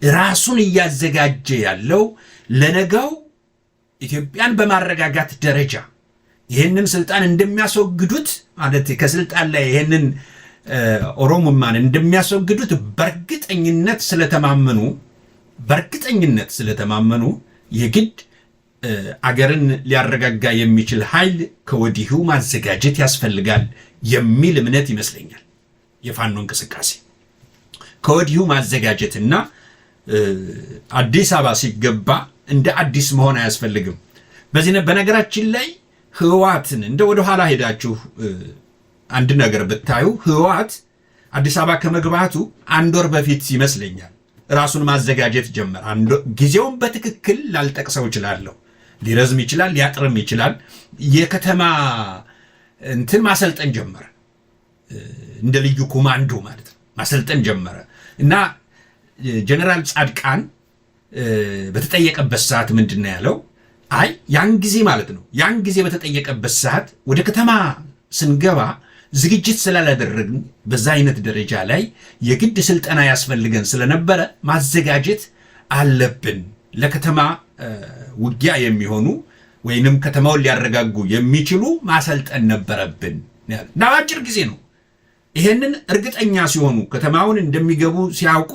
ራሱን እያዘጋጀ ያለው ለነገው ኢትዮጵያን በማረጋጋት ደረጃ ይህንን ስልጣን እንደሚያስወግዱት ማለት ከስልጣን ላይ ይህንን ኦሮሞማን እንደሚያስወግዱት በእርግጠኝነት ስለተማመኑ የግድ አገርን ሊያረጋጋ የሚችል ኃይል ከወዲሁ ማዘጋጀት ያስፈልጋል የሚል እምነት ይመስለኛል። የፋኖ እንቅስቃሴ ከወዲሁ ማዘጋጀትና አዲስ አበባ ሲገባ እንደ አዲስ መሆን አያስፈልግም። በነገራችን ላይ ህወሓትን እንደ ወደ ኋላ ሄዳችሁ አንድ ነገር ብታዩ ህወሓት አዲስ አበባ ከመግባቱ አንድ ወር በፊት ይመስለኛል ራሱን ማዘጋጀት ጀመረ። ጊዜውን በትክክል ላልጠቅሰው እችላለሁ፣ ሊረዝም ይችላል፣ ሊያጥርም ይችላል። የከተማ እንትን ማሰልጠን ጀመረ፣ እንደ ልዩ ኮማንዶ ማለት ነው ማሰልጠን ጀመረ እና ጀነራል ጻድቃን በተጠየቀበት ሰዓት ምንድን ነው ያለው? ያን ጊዜ ማለት ነው ያን ጊዜ በተጠየቀበት ሰዓት ወደ ከተማ ስንገባ ዝግጅት ስላላደረግን በዛ አይነት ደረጃ ላይ የግድ ስልጠና ያስፈልገን ስለነበረ ማዘጋጀት አለብን። ለከተማ ውጊያ የሚሆኑ ወይንም ከተማውን ሊያረጋጉ የሚችሉ ማሰልጠን ነበረብን እና አጭር ጊዜ ነው። ይሄንን እርግጠኛ ሲሆኑ ከተማውን እንደሚገቡ ሲያውቁ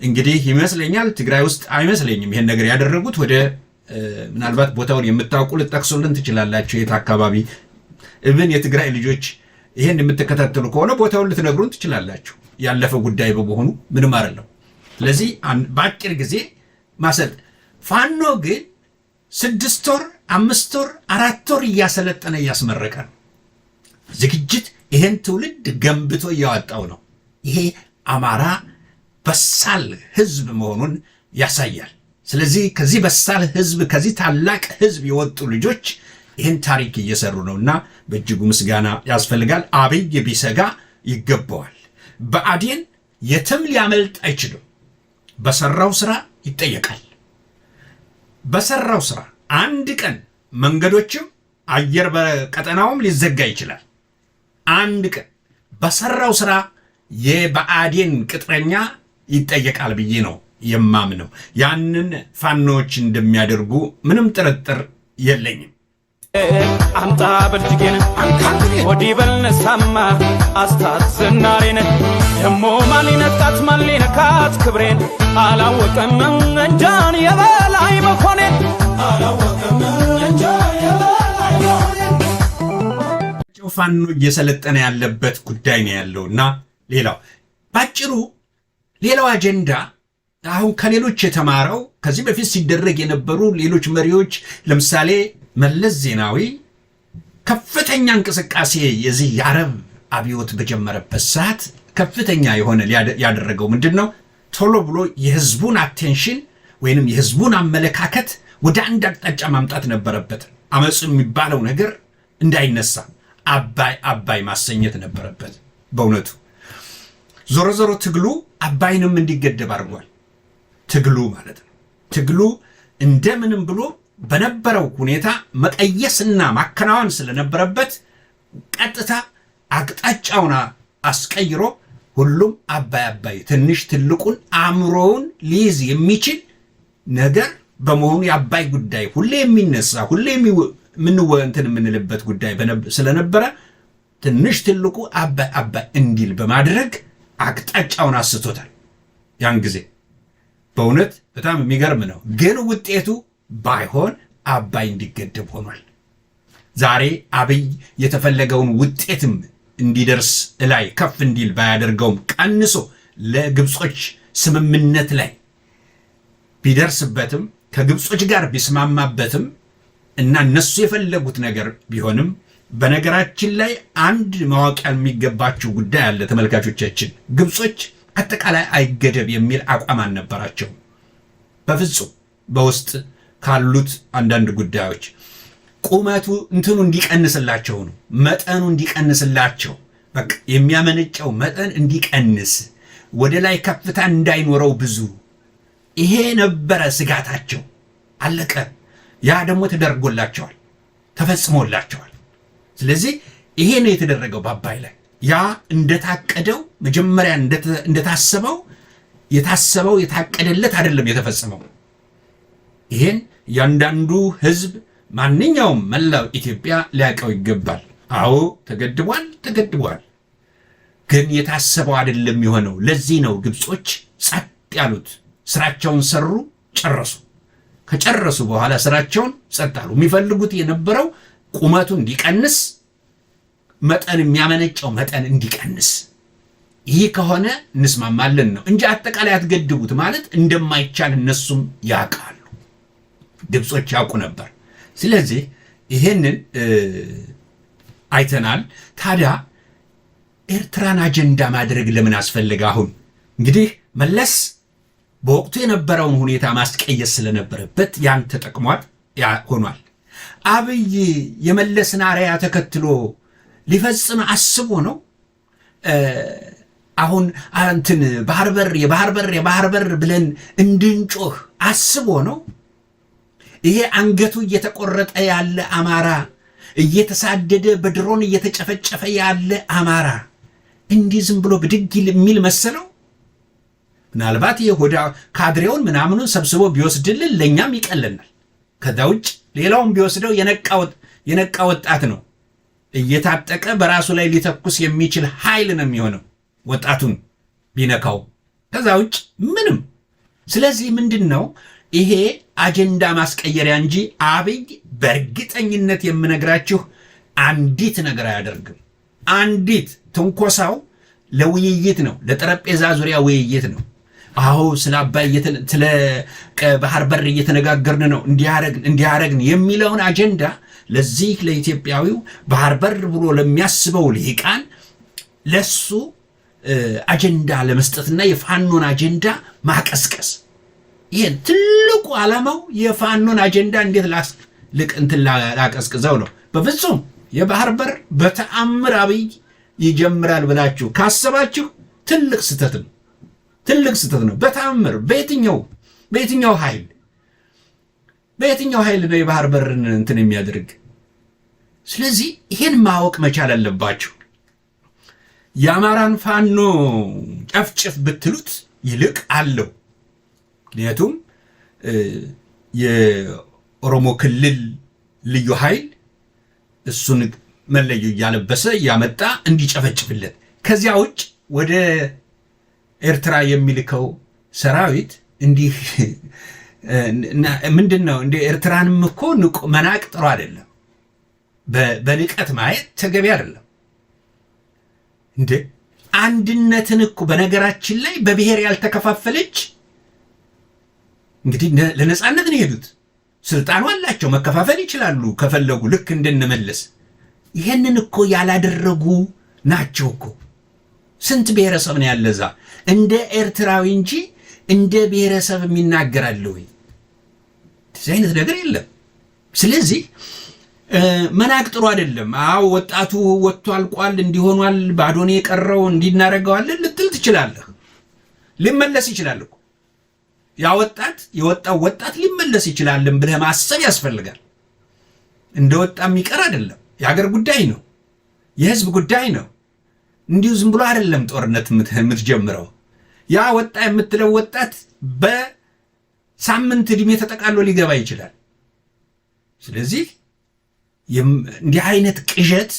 እንግዲህ ይመስለኛል ትግራይ ውስጥ አይመስለኝም ይሄን ነገር ያደረጉት ወደ ምናልባት ቦታውን የምታውቁ ልትጠቅሱልን ትችላላችሁ የት አካባቢ ኢቭን የትግራይ ልጆች ይሄን የምትከታተሉ ከሆነ ቦታውን ልትነግሩን ትችላላችሁ። ያለፈ ጉዳይ በመሆኑ ምንም አይደለም። ስለዚህ በአጭር ጊዜ ማሰልጠን ፋኖ ግን 6 ወር 5 ወር 4 ወር እያሰለጠነ እያስመረቀ ነው። ዝግጅት ይሄን ትውልድ ገንብቶ እያወጣው ነው። ይሄ አማራ በሳል ህዝብ መሆኑን ያሳያል። ስለዚህ ከዚህ በሳል ህዝብ ከዚህ ታላቅ ህዝብ የወጡ ልጆች ይህን ታሪክ እየሰሩ ነውና በእጅጉ ምስጋና ያስፈልጋል። አብይ ቢሰጋ ይገባዋል። ብአዴን የትም ሊያመልጥ አይችልም። በሰራው ስራ ይጠየቃል። በሰራው ስራ አንድ ቀን መንገዶችም አየር በቀጠናውም ሊዘጋ ይችላል። አንድ ቀን በሰራው ስራ የብአዴን ቅጥረኛ ይጠየቃል ብዬ ነው የማምነው። ያንን ፋኖች እንደሚያደርጉ ምንም ጥርጥር የለኝም። አምጣ በልጅጌን ወዲ በልነሳማ አስታት ዝናሬን ደሞ ማሊነካት ማሊነካት ክብሬን አላወቀም እንጃን የበላይ መኮኔን አላወቀም እንጃን የበላይ መኮኔን። ፋኖ እየሰለጠነ ያለበት ጉዳይ ነው ያለውና ሌላው ባጭሩ ሌላው አጀንዳ አሁን ከሌሎች የተማረው ከዚህ በፊት ሲደረግ የነበሩ ሌሎች መሪዎች ለምሳሌ መለስ ዜናዊ ከፍተኛ እንቅስቃሴ የዚህ የአረብ አብዮት በጀመረበት ሰዓት ከፍተኛ የሆነ ያደረገው ምንድነው? ቶሎ ብሎ የህዝቡን አቴንሽን ወይንም የህዝቡን አመለካከት ወደ አንድ አቅጣጫ ማምጣት ነበረበት። አመጽ የሚባለው ነገር እንዳይነሳ አባይ ማሰኘት ነበረበት። በእውነቱ ዞሮ ዞሮ ትግሉ አባይንም እንዲገደብ አድርጓል። ትግሉ ማለት ነው። ትግሉ እንደምንም ብሎ በነበረው ሁኔታ መቀየስና ማከናወን ስለነበረበት ቀጥታ አቅጣጫውን አስቀይሮ ሁሉም አባይ ትንሽ ትልቁን አእምሮውን ሊይዝ የሚችል ነገር በመሆኑ የአባይ ጉዳይ ሁሌ የሚነሳ ሁሌ የምንወንትን የምንልበት ጉዳይ ስለነበረ ትንሽ ትልቁ አባይ እንዲል በማድረግ አቅጣጫውን አስቶታል። ያን ጊዜ በእውነት በጣም የሚገርም ነው። ግን ውጤቱ ባይሆን አባይ እንዲገደብ ሆኗል። ዛሬ አብይ የተፈለገውን ውጤትም እንዲደርስ ላይ ከፍ እንዲል ባያደርገውም ቀንሶ ለግብጾች ስምምነት ላይ ቢደርስበትም ከግብጾች ጋር ቢስማማበትም እና እነሱ የፈለጉት ነገር ቢሆንም በነገራችን ላይ አንድ ማወቅ የሚገባቸው ጉዳይ አለ ተመልካቾቻችን። ግብጾች አጠቃላይ አይገደብ የሚል አቋም አልነበራቸው በፍጹም። በውስጥ ካሉት አንዳንድ ጉዳዮች ቁመቱ እንትኑ እንዲቀንስላቸው ነው፣ መጠኑ እንዲቀንስላቸው፣ በቃ የሚያመነጨው መጠን እንዲቀንስ፣ ወደ ላይ ከፍታ እንዳይኖረው ብዙ ይሄ ነበረ ስጋታቸው። አለቀ። ያ ደግሞ ተደርጎላቸዋል፣ ተፈጽሞላቸዋል። ስለዚህ ይሄ ነው የተደረገው በአባይ ላይ። ያ እንደታቀደው መጀመሪያ እንደታሰበው የታቀደለት አይደለም የተፈጸመው። ይሄን ያንዳንዱ ህዝብ ማንኛውም መላው ኢትዮጵያ ሊያውቀው ይገባል። አዎ ተገድቧል፣ ግን የታሰበው አይደለም የሆነው። ለዚህ ነው ግብጾች ጸጥ ያሉት። ስራቸውን ሰሩ፣ ጨረሱ። ከጨረሱ በኋላ ስራቸውን ጸጥ አሉ። የሚፈልጉት የነበረው ቁመቱ እንዲቀንስ፣ መጠን የሚያመነጨው መጠን እንዲቀንስ። ይህ ከሆነ እንስማማለን ነው እንጂ አጠቃላይ አትገድቡት ማለት እንደማይቻል እነሱም ያውቃሉ። ግብጾች ያውቁ ነበር። ስለዚህ ይሄንን አይተናል። ታዲያ ኤርትራን አጀንዳ ማድረግ ለምን አስፈልገ? አሁን እንግዲህ መለስ በወቅቱ የነበረውን ሁኔታ ማስቀየስ ስለነበረበት ያን ተጠቅሟት ሆኗል። አብይ የመለስን አርአያ ተከትሎ ሊፈጽም አስቦ ነው። አሁን እንትን የባህር በር ብለን እንድንጮህ አስቦ ነው። ይሄ አንገቱ እየተቆረጠ ያለ አማራ እየተሳደደ በድሮን እየተጨፈጨፈ ያለ አማራ እንዲህ ዝም ብሎ ብድግ የሚል መሰለው? ምናልባት የሆዳ ካድሬውን ምናምኑን ሰብስቦ ቢወስድልን ለኛም ይቀለናል። ከዛ ውጭ ሌላውን ቢወስደው የነቃ ወጣት ነው እየታጠቀ በራሱ ላይ ሊተኩስ የሚችል ኃይል ነው የሚሆነው ወጣቱን ቢነካው። ከዛ ውጭ ምንም። ስለዚህ ምንድነው ይሄ አጀንዳ ማስቀየሪያ እንጂ አብይ በእርግጠኝነት የምነግራችሁ አንዲት ነገር አያደርግም። አንዲት ትንኮሳው ለውይይት ነው፣ ለጠረጴዛ ዙሪያ ውይይት ነው። አዎ ስለ አባይ ስለ ባህር በር እየተነጋገርን ነው እንዲያረግን የሚለውን አጀንዳ ለዚህ ለኢትዮጵያዊው ባህር በር ብሎ ለሚያስበው ልሂቃን ለሱ አጀንዳ ለመስጠትና የፋኖን አጀንዳ ማቀስቀስ። ይሄን ትልቁ ዓላማው የፋኖን አጀንዳ እንዴት ላቀስቅዘው ነው። በፍጹም የባህር በር በተአምር አብይ ይጀምራል ብላችሁ ካሰባችሁ ትልቅ ስህተት ነው። ትልቅ ስህተት ነው። በተአምር በየትኛው ኃይል ነው የባህር በርን እንትን የሚያደርግ? ስለዚህ ይሄን ማወቅ መቻል አለባችሁ። የአማራን ፋኖ ጨፍጭፍ ብትሉት ይልቅ አለው። ምክንያቱም የኦሮሞ ክልል ልዩ ኃይል እሱን መለዩ እያለበሰ እያመጣ እንዲጨፈጭፍለት፣ ከዚያ ውጭ ወደ ኤርትራ የሚልከው ሰራዊት እንዲህ ምንድን ነው? እንደ ኤርትራንም እኮ መናቅ ጥሩ አይደለም። በንቀት ማየት ተገቢ አይደለም። እንደ አንድነትን እኮ በነገራችን ላይ በብሔር ያልተከፋፈለች እንግዲህ ለነጻነት ነው የሄዱት። ስልጣኑ አላቸው፣ መከፋፈል ይችላሉ ከፈለጉ፣ ልክ እንደነመለስ። ይሄንን እኮ ያላደረጉ ናቸው እኮ። ስንት ብሔረሰብ ነው ያለዛ? እንደ ኤርትራዊ እንጂ እንደ ብሔረሰብ የሚናገራል ወይ? እንደዚህ አይነት ነገር የለም። ስለዚህ መናቅ ጥሩ አይደለም። አዎ ወጣቱ ወጥቶ አልቋል፣ እንዲሆኗል፣ ባዶኔ የቀረው እንዲናረጋዋለን ልትል ትችላለህ። ሊመለስ ይችላል እኮ ያ ወጣት፣ የወጣው ወጣት ሊመለስ ይችላልን ብለህ ማሰብ ያስፈልጋል። እንደወጣ የሚቀር አይደለም። የሀገር ጉዳይ ነው፣ የህዝብ ጉዳይ ነው። እንዲሁ ዝም ብሎ አይደለም ጦርነት የምትጀምረው። ያ ወጣ የምትለው ወጣት በሳምንት ዕድሜ ተጠቃሎ ሊገባ ይችላል። ስለዚህ እንዲህ አይነት ቅዠት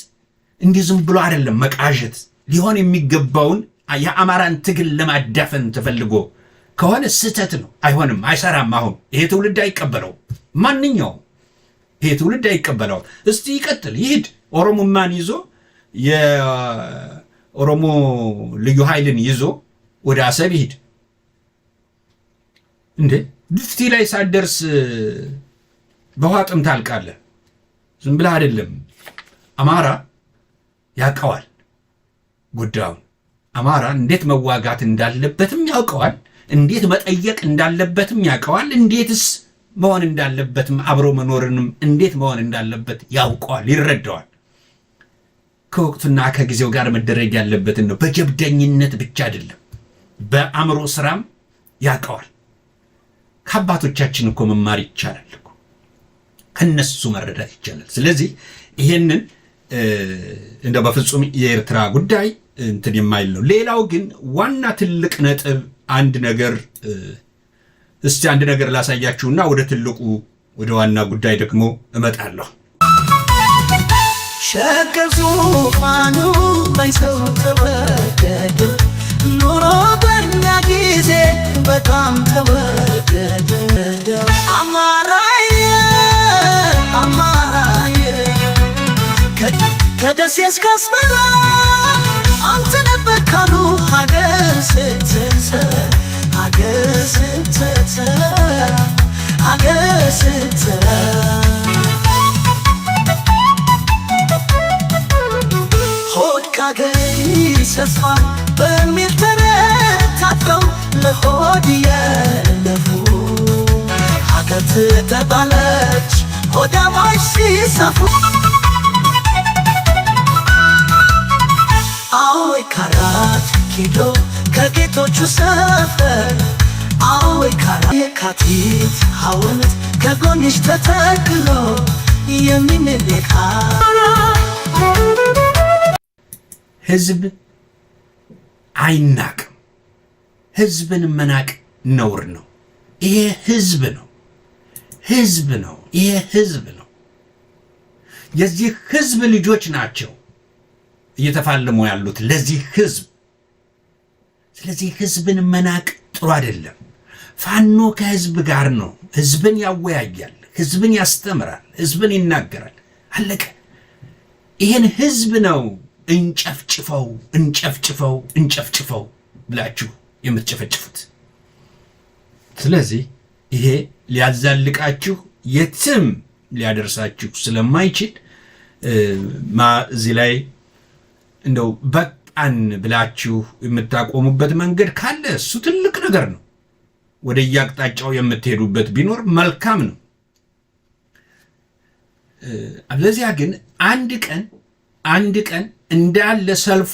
እንዲህ ዝም ብሎ አይደለም መቃዠት። ሊሆን የሚገባውን የአማራን ትግል ለማዳፈን ተፈልጎ ከሆነ ስህተት ነው። አይሆንም፣ አይሰራም። አሁን ይሄ ትውልድ አይቀበለው፣ ማንኛውም ይሄ ትውልድ አይቀበለው። እስቲ ይቀጥል፣ ይሂድ። ኦሮሞማን ይዞ የኦሮሞ ልዩ ኃይልን ይዞ ወደ አሰብ ይሂድ። እንዴ ድፍቲ ላይ ሳደርስ በውሃ ጥም ታልቃለህ። ዝም ብለህ አይደለም። አማራ ያውቀዋል ጉዳዩን። አማራ እንዴት መዋጋት እንዳለበትም ያውቀዋል። እንዴት መጠየቅ እንዳለበትም ያውቀዋል። እንዴትስ መሆን እንዳለበትም አብሮ መኖርንም እንዴት መሆን እንዳለበት ያውቀዋል፣ ይረዳዋል። ከወቅቱና ከጊዜው ጋር መደረግ ያለበትን ነው። በጀብደኝነት ብቻ አይደለም፣ በአእምሮ ስራም ያውቀዋል። ከአባቶቻችን እኮ መማር ይቻላል እኮ፣ ከነሱ መረዳት ይቻላል። ስለዚህ ይሄንን እንደው በፍጹም የኤርትራ ጉዳይ እንትን የማይል ነው። ሌላው ግን ዋና ትልቅ ነጥብ አንድ ነገር ላሳያችሁና ወደ ትልቁ ወደ ዋና ጉዳይ ደግሞ እመጣለሁ። ሸቀዙ ማኑ ባይሰው ተወደደ ኑሮ በእኛ ጊዜ በጣም ተወደደ። አማራዬ ከደሴ እስከ አስመራ አንተ ነበር ካሉ ሀገር ስትሰራ ሆድ ካገኝ ሰፋ በሚል ተረታተው ለሆድ የለፉ ሀገር ትጠባለች ሆዳሞች ሲሰፉ አዎይ ከአራት ኪሎ ከጌቶቹ ሰፈር አዎይ ከአራት የካቲት ሐውልት ከጎንሽ ተተክሎ የሚንልካ ህዝብ አይናቅም። ህዝብን መናቅ ነውር ነው። ይሄ ህዝብ ነው። ህዝብ ነው። ይሄ ህዝብ ነው። የዚህ ህዝብ ልጆች ናቸው እየተፋለሙ ያሉት ለዚህ ህዝብ። ስለዚህ ህዝብን መናቅ ጥሩ አይደለም። ፋኖ ከህዝብ ጋር ነው። ህዝብን ያወያያል፣ ህዝብን ያስተምራል፣ ህዝብን ይናገራል። አለቀ። ይሄን ህዝብ ነው እንጨፍጭፈው እንጨፍጭፈው እንጨፍጭፈው ብላችሁ የምትጨፈጭፉት። ስለዚህ ይሄ ሊያዛልቃችሁ የትም ሊያደርሳችሁ ስለማይችል እዚህ ላይ እንደው በቃን ብላችሁ የምታቆሙበት መንገድ ካለ እሱ ትልቅ ነገር ነው። ወደ የአቅጣጫው የምትሄዱበት ቢኖር መልካም ነው። አለዚያ ግን አንድ ቀን እንዳለ ሰልፉ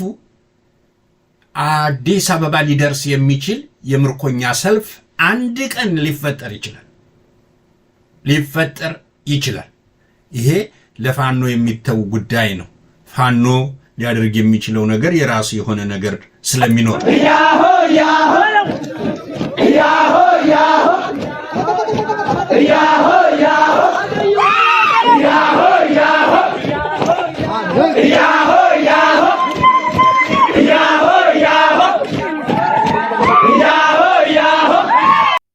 አዲስ አበባ ሊደርስ የሚችል የምርኮኛ ሰልፍ አንድ ቀን ሊፈጠር ይችላል። ይሄ ለፋኖ የሚተው ጉዳይ ነው። ፋኖ ሊያደርግ የሚችለው ነገር የራሱ የሆነ ነገር ስለሚኖር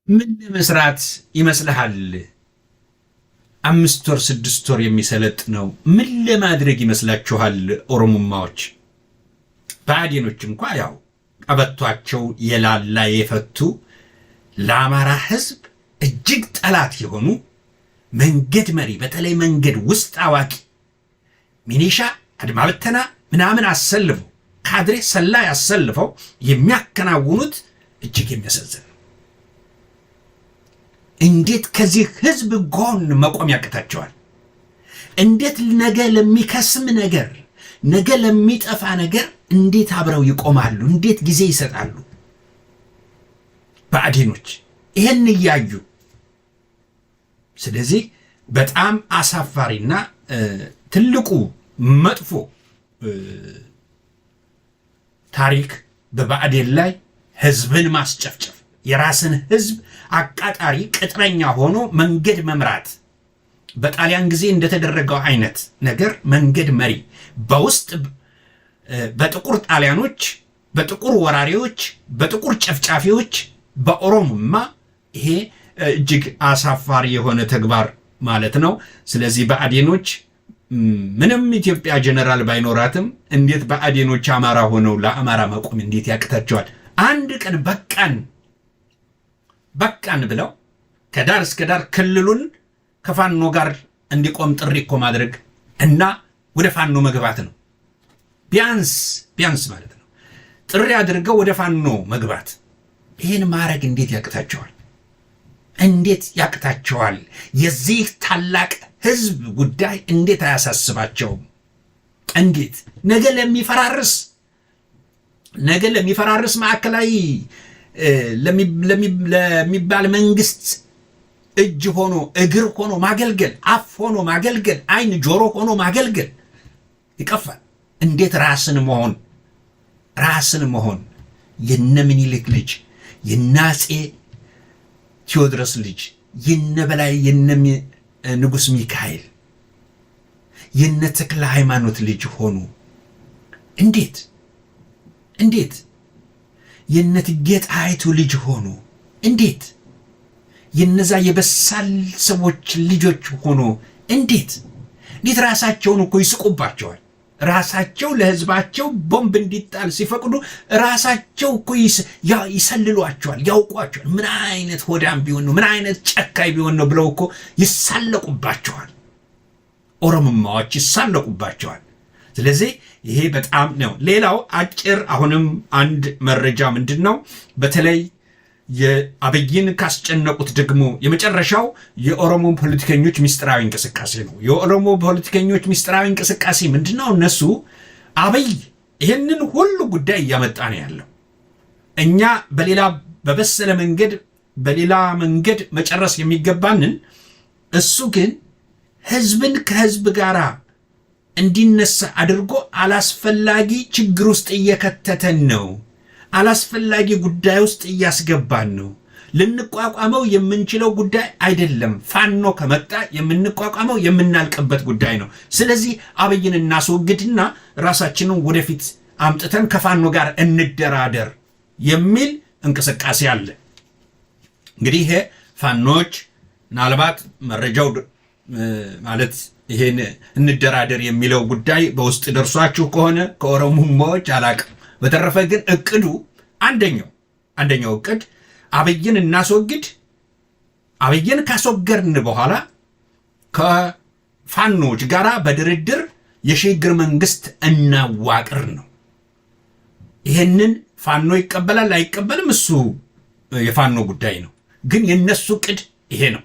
ምን መስራት ይመስልሃል? 5 ወር 6 ወር የሚሰለጥ ነው። ምን ለማድረግ ይመስላችኋል? ኦሮሞማዎች ብአዴኖች እንኳ ያው ቀበቷቸው የላላ የፈቱ ለአማራ ህዝብ እጅግ ጠላት የሆኑ መንገድ መሪ፣ በተለይ መንገድ ውስጥ አዋቂ ሚኒሻ አድማ በተና ምናምን አሰልፈው ካድሬ ሰላይ አሰልፈው የሚያከናውኑት እጅግ የሚያሳዝን። እንዴት ከዚህ ህዝብ ጎን መቆም ያቅታቸዋል? እንዴት ነገ ለሚከስም ነገር፣ ነገ ለሚጠፋ ነገር እንዴት አብረው ይቆማሉ? እንዴት ጊዜ ይሰጣሉ? ብአዴኖች ይህን እያዩ። ስለዚህ በጣም አሳፋሪና ትልቁ መጥፎ ታሪክ በብአዴን ላይ ህዝብን ማስጨፍጨፍ፣ የራስን ህዝብ አቃጣሪ ቅጥረኛ ሆኖ መንገድ መምራት፣ በጣሊያን ጊዜ እንደተደረገው አይነት ነገር መንገድ መሪ በውስጥ በጥቁር ጣሊያኖች፣ በጥቁር ወራሪዎች፣ በጥቁር ጨፍጫፊዎች፣ በኦሮሞማ ይሄ እጅግ አሳፋሪ የሆነ ተግባር ማለት ነው። ስለዚህ ብአዴኖች ምንም ኢትዮጵያ ጀነራል ባይኖራትም እንዴት ብአዴኖች አማራ ሆነው ለአማራ መቆም እንዴት ያቅታቸዋል? አንድ ቀን በቃን ብለው ከዳር እስከ ዳር ክልሉን ከፋኖ ጋር እንዲቆም ጥሪ እኮ ማድረግ እና ወደ ፋኖ መግባት ነው። ቢያንስ ማለት ነው ጥሪ አድርገው ወደ ፋኖ መግባት። ይህን ማድረግ እንዴት ያቅታቸዋል? እንዴት ያቅታቸዋል? የዚህ ታላቅ ህዝብ ጉዳይ እንዴት አያሳስባቸውም? እንዴት ነገ ለሚፈራርስ ማዕከላዊ ለሚባል መንግስት እጅ ሆኖ እግር ሆኖ ማገልገል፣ አፍ ሆኖ ማገልገል፣ አይን ጆሮ ሆኖ ማገልገል ይቀፋል። እንዴት ራስን መሆን የነ ምኒልክ ልጅ፣ የነ አፄ ቴዎድሮስ ልጅ፣ የነ በላይ የነ ንጉሥ ሚካኤል፣ የነ ተክለ ሃይማኖት ልጅ ሆኑ። እንዴት የነ እቴጌ ጣይቱ ልጅ ሆኑ። እንዴት የነዛ የበሳል ሰዎች ልጆች ሆኖ እንዴት ራሳቸውን እኮ ይስቁባቸዋል። ራሳቸው ለህዝባቸው ቦምብ እንዲጣል ሲፈቅዱ ራሳቸው እኮ ይሰልሏቸዋል፣ ያውቋቸዋል። ምን አይነት ሆዳም ቢሆን ነው፣ ምን አይነት ጨካኝ ቢሆን ነው ብለው እኮ ይሳለቁባቸዋል። ኦሮሞማዎች ይሳለቁባቸዋል። ስለዚህ ይሄ በጣም ነው። ሌላው አጭር አሁንም አንድ መረጃ ምንድን ነው፣ በተለይ የአብይን ካስጨነቁት ደግሞ የመጨረሻው የኦሮሞ ፖለቲከኞች ሚስጥራዊ እንቅስቃሴ ነው። የኦሮሞ ፖለቲከኞች ሚስጥራዊ እንቅስቃሴ ምንድን ነው? እነሱ አብይ ይህንን ሁሉ ጉዳይ እያመጣ ነው ያለው፣ እኛ በሌላ በበሰለ መንገድ በሌላ መንገድ መጨረስ የሚገባንን፣ እሱ ግን ህዝብን ከህዝብ ጋር እንዲነሳ አድርጎ አላስፈላጊ ችግር ውስጥ እየከተተን ነው። አላስፈላጊ ጉዳይ ውስጥ እያስገባን ነው። ልንቋቋመው የምንችለው ጉዳይ አይደለም። ፋኖ ከመጣ የምንቋቋመው የምናልቅበት ጉዳይ ነው። ስለዚህ አብይን እናስወግድና ራሳችንን ወደፊት አምጥተን ከፋኖ ጋር እንደራደር የሚል እንቅስቃሴ አለ። እንግዲህ ይሄ ፋኖች ምናልባት መረጃው ማለት ይሄን እንደራደር የሚለው ጉዳይ በውስጥ ደርሷችሁ ከሆነ ከኦሮሞዎች አላቅም። በተረፈ ግን እቅዱ አንደኛው እቅድ አብይን እናስወግድ፣ አብይን ካስወገድን በኋላ ከፋኖች ጋራ በድርድር የሽግግር መንግስት እናዋቅር ነው። ይሄንን ፋኖ ይቀበላል አይቀበልም እሱ የፋኖ ጉዳይ ነው። ግን የነሱ እቅድ ይሄ ነው።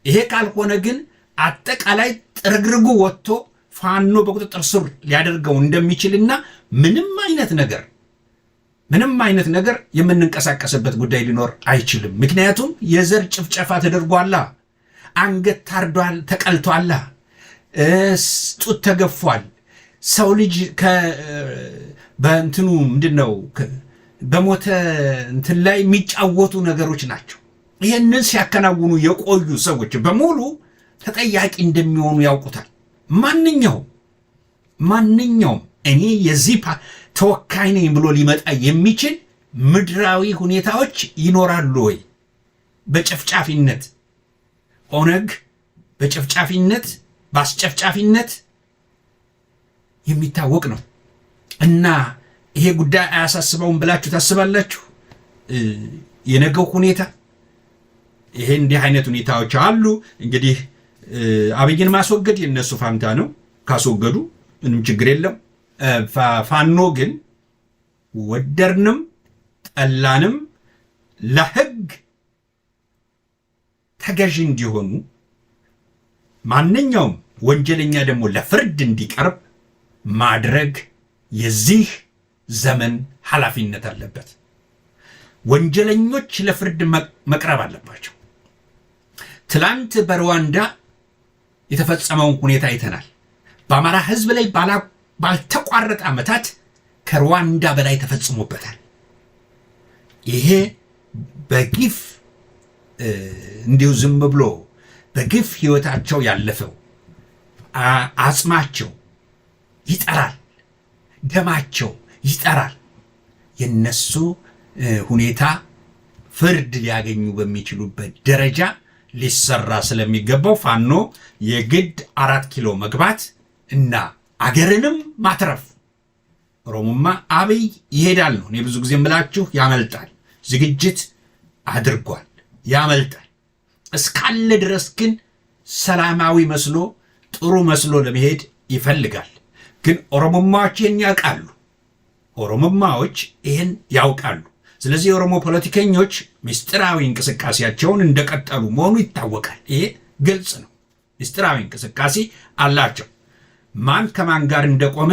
ይሄ ካልሆነ ግን አጠቃላይ ጥርግርጉ ወጥቶ ፋኖ በቁጥጥር ስር ሊያደርገው እንደሚችልና ምንም አይነት ነገር የምንንቀሳቀስበት ጉዳይ ሊኖር አይችልም። ምክንያቱም የዘር ጭፍጨፋ ተደርጓላ፣ አንገት ታርዷል፣ ተቀልቷላ፣ ጡት ተገፏል። ሰው ልጅ በእንትኑ ምንድነው በሞተ እንትን ላይ የሚጫወቱ ነገሮች ናቸው። ይህንን ሲያከናውኑ የቆዩ ሰዎች በሙሉ ተጠያቂ እንደሚሆኑ ያውቁታል። ማንኛውም እኔ የዚህ ተወካይ ነኝ ብሎ ሊመጣ የሚችል ምድራዊ ሁኔታዎች ይኖራሉ ወይ? በጨፍጫፊነት ኦነግ በጨፍጫፊነት በአስጨፍጫፊነት የሚታወቅ ነው እና ይሄ ጉዳይ አያሳስበውም ብላችሁ ታስባላችሁ? የነገው ሁኔታ ይሄ እንዲህ አይነት ሁኔታዎች አሉ። እንግዲህ አብይን ማስወገድ የነሱ ፋንታ ነው። ካስወገዱ ምንም ችግር የለም። ፋኖ ግን ወደርንም ጠላንም ለህግ ተገዥ እንዲሆኑ፣ ማንኛውም ወንጀለኛ ደግሞ ለፍርድ እንዲቀርብ ማድረግ የዚህ ዘመን ኃላፊነት አለበት። ወንጀለኞች ለፍርድ መቅረብ አለባቸው። ትላንት በሩዋንዳ የተፈጸመውን ሁኔታ አይተናል። በአማራ ህዝብ ላይ ባልተቋረጠ ዓመታት ከሩዋንዳ በላይ ተፈጽሞበታል። ይሄ በግፍ እንዲሁ ዝም ብሎ በግፍ ህይወታቸው ያለፈው አጽማቸው ይጠራል፣ ደማቸው ይጠራል። የነሱ ሁኔታ ፍርድ ሊያገኙ በሚችሉበት ደረጃ ሊሰራ ስለሚገባው ፋኖ የግድ 4 ኪሎ መግባት እና አገርንም ማትረፍ። ኦሮሞማ አብይ ይሄዳል ነው። እኔ ብዙ ጊዜ ምላችሁ ያመልጣል። ዝግጅት አድርጓል፣ ያመልጣል። እስካለ ድረስ ግን ሰላማዊ መስሎ ጥሩ መስሎ ለመሄድ ይፈልጋል። ግን ኦሮሞማዎች ይህን ያውቃሉ። ኦሮሞማዎች ይህን ያውቃሉ። ስለዚህ የኦሮሞ ፖለቲከኞች ምስጢራዊ እንቅስቃሴያቸውን እንደቀጠሉ መሆኑ ይታወቃል። ይሄ ግልጽ ነው። ምስጢራዊ እንቅስቃሴ አላቸው። ማን ከማን ጋር እንደቆመ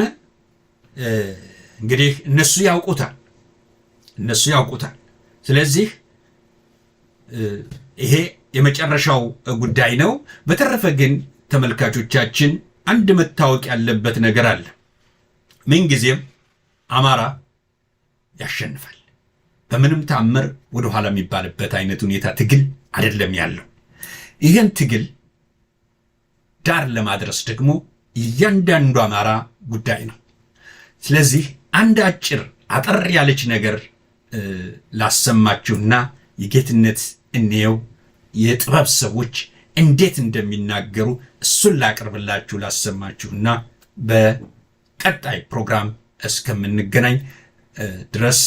እንግዲህ እነሱ ያውቁታል። ስለዚህ ይሄ የመጨረሻው ጉዳይ ነው። በተረፈ ግን ተመልካቾቻችን አንድ መታወቅ ያለበት ነገር አለ። ምንጊዜም አማራ ያሸንፋል። በምንም ታምር ወደ ኋላ የሚባልበት አይነት ሁኔታ ትግል አይደለም ያለው። ይህን ትግል ዳር ለማድረስ ደግሞ እያንዳንዱ አማራ ጉዳይ ነው። ስለዚህ አንድ አጠር ያለች ነገር ላሰማችሁና የጌትነት እንየው የጥበብ ሰዎች እንዴት እንደሚናገሩ እሱን ላቀርብላችሁ ላሰማችሁና በቀጣይ ፕሮግራም እስከምንገናኝ ድረስ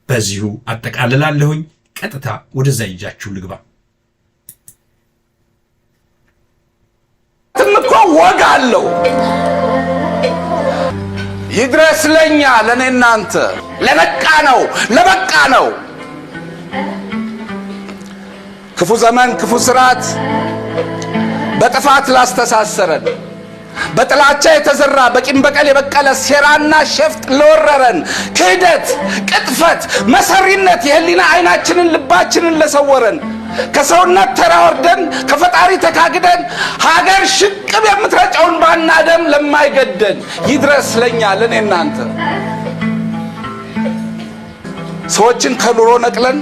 በዚሁ አጠቃልላለሁኝ። ቀጥታ ወደዛ ይጃችሁ ልግባ። እኮ ወግ አለው ይድረስ ለኛ ለኔና አንተ ለበቃ ነው ክፉ ዘመን ክፉ ስርዓት በጥፋት ላስተሳሰረን በጥላቻ የተዘራ በቂም በቀል የበቀለ ሴራና ሸፍጥ ለወረረን ክህደት፣ ቅጥፈት፣ መሰሪነት የህሊና አይናችንን ልባችንን ለሰወረን ከሰውነት ተራወርደን ከፈጣሪ ተካግደን ሀገር ሽቅብ የምትረጨውን ባና ደም ለማይገደን ይድረስ ለኛ ለኔ እናንተ። ሰዎችን ከኑሮ ነቅለን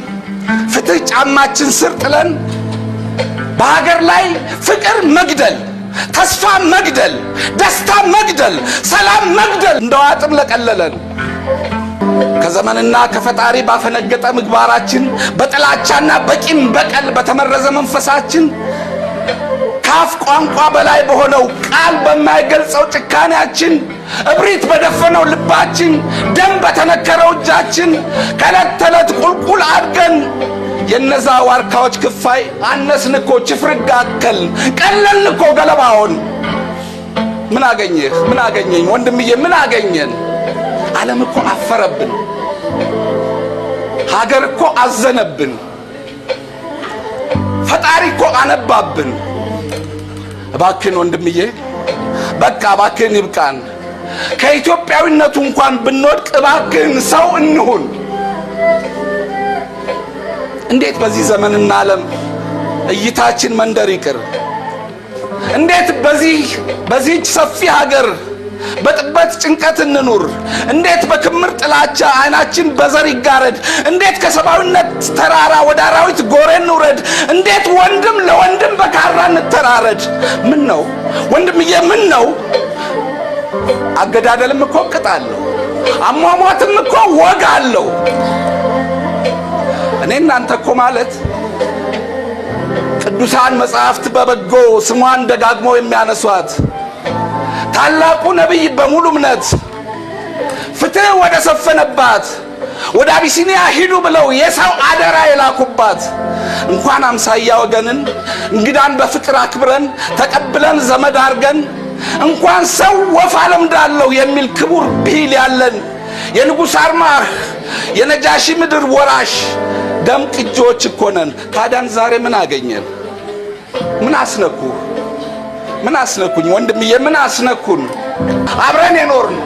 ፍትህ ጫማችን ስር ጥለን በሀገር ላይ ፍቅር መግደል፣ ተስፋ መግደል፣ ደስታ መግደል፣ ሰላም መግደል እንደው አጥም ለቀለለን ከዘመንና ከፈጣሪ ባፈነገጠ ምግባራችን በጥላቻና በቂም በቀል በተመረዘ መንፈሳችን ካፍ ቋንቋ በላይ በሆነው ቃል በማይገልጸው ጭካኔያችን እብሪት በደፈነው ልባችን ደም በተነከረው እጃችን ከዕለት ተዕለት ቁልቁል አድገን የነዛ ዋርካዎች ክፋይ አነስንኮ ችፍርግ አከል ቀለልንኮ ገለባውን። ምን አገኘህ ምን አገኘኝ ወንድምዬ ምን አገኘን? ዓለም እኮ አፈረብን፣ ሀገር እኮ አዘነብን፣ ፈጣሪ እኮ አነባብን። እባክን ወንድምዬ በቃ እባክን ይብቃን። ከኢትዮጵያዊነቱ እንኳን ብንወድቅ እባክን ሰው እንሁን። እንዴት በዚህ ዘመንና ዓለም እይታችን መንደር ይቅር? እንዴት በዚህች ሰፊ ሀገር በጥበት ጭንቀት እንኑር? እንዴት በክምር ጥላቻ አይናችን በዘር ይጋረድ? እንዴት ከሰባዊነት ተራራ ወደ አራዊት ጎሬ እንውረድ? እንዴት ወንድም ለወንድም በካራ እንተራረድ? ምን ነው ወንድምዬ ምን ነው? አገዳደልም እኮ ቅጣለሁ፣ አሟሟትም እኮ ወግ አለው። እኔ እናንተ እኮ ማለት ቅዱሳን መጻሕፍት በበጎ ስሟን ደጋግመው የሚያነሷት ታላቁ ነቢይ በሙሉ እምነት ፍትህ ወደ ሰፈነባት ወደ አቢሲኒያ ሂዱ ብለው የሰው አደራ የላኩባት እንኳን አምሳያ ወገንን እንግዳን በፍቅር አክብረን ተቀብለን ዘመድ አርገን እንኳን ሰው ወፍ አለምዳለው የሚል ክቡር ብሂል ያለን የንጉሥ አርማህ የነጃሺ ምድር ወራሽ ደም ቅጂዎች እኮ ነን። ታዲያን ዛሬ ምን አገኘን? ምን አስነኩ? ምን አስነኩኝ ወንድምዬ ምን አስነኩን? አብረን የኖርን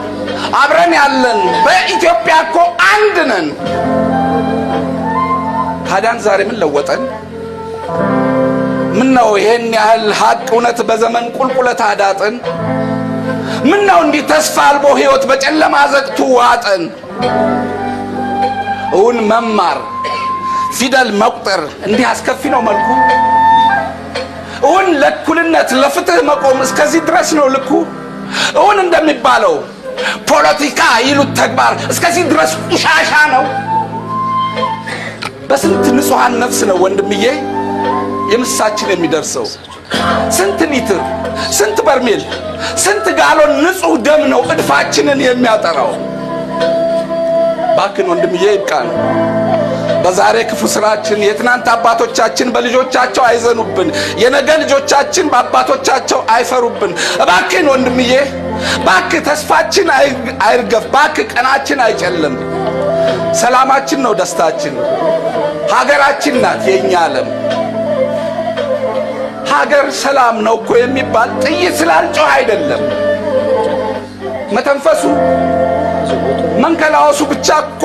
አብረን ያለን በኢትዮጵያ እኮ አንድ ነን። ታዲያን ዛሬ ምን ለወጠን? ምን ነው ይሄን ያህል ሀቅ እውነት በዘመን ቁልቁለት አዳጥን? ምን ነው እንዲህ ተስፋ አልቦ ህይወት በጨለማ ዘግቱ ዋጠን? እውን መማር ፊደል መቁጠር እንዲህ አስከፊ ነው መልኩ? እውን ለእኩልነት ለፍትህ መቆም እስከዚህ ድረስ ነው ልኩ? እውን እንደሚባለው ፖለቲካ ይሉት ተግባር እስከዚህ ድረስ ቁሻሻ ነው? በስንት ንጹሃን ነፍስ ነው ወንድምዬ የምሳችን የሚደርሰው? ስንት ሊትር ስንት በርሜል ስንት ጋሎን ንጹህ ደም ነው እድፋችንን የሚያጠራው? ባክን ወንድምዬ ይብቃን። በዛሬ ክፉ ስራችን የትናንት አባቶቻችን በልጆቻቸው አይዘኑብን፣ የነገ ልጆቻችን በአባቶቻቸው አይፈሩብን። እባክን ወንድምዬ ባክ ተስፋችን አይርገፍ፣ ባክ ቀናችን አይጨልም። ሰላማችን ነው ደስታችን፣ ሀገራችን ናት የኛ ዓለም። ሀገር ሰላም ነው እኮ የሚባል ጥይት ስላልጮህ አይደለም። መተንፈሱ መንከላወሱ ብቻ እኮ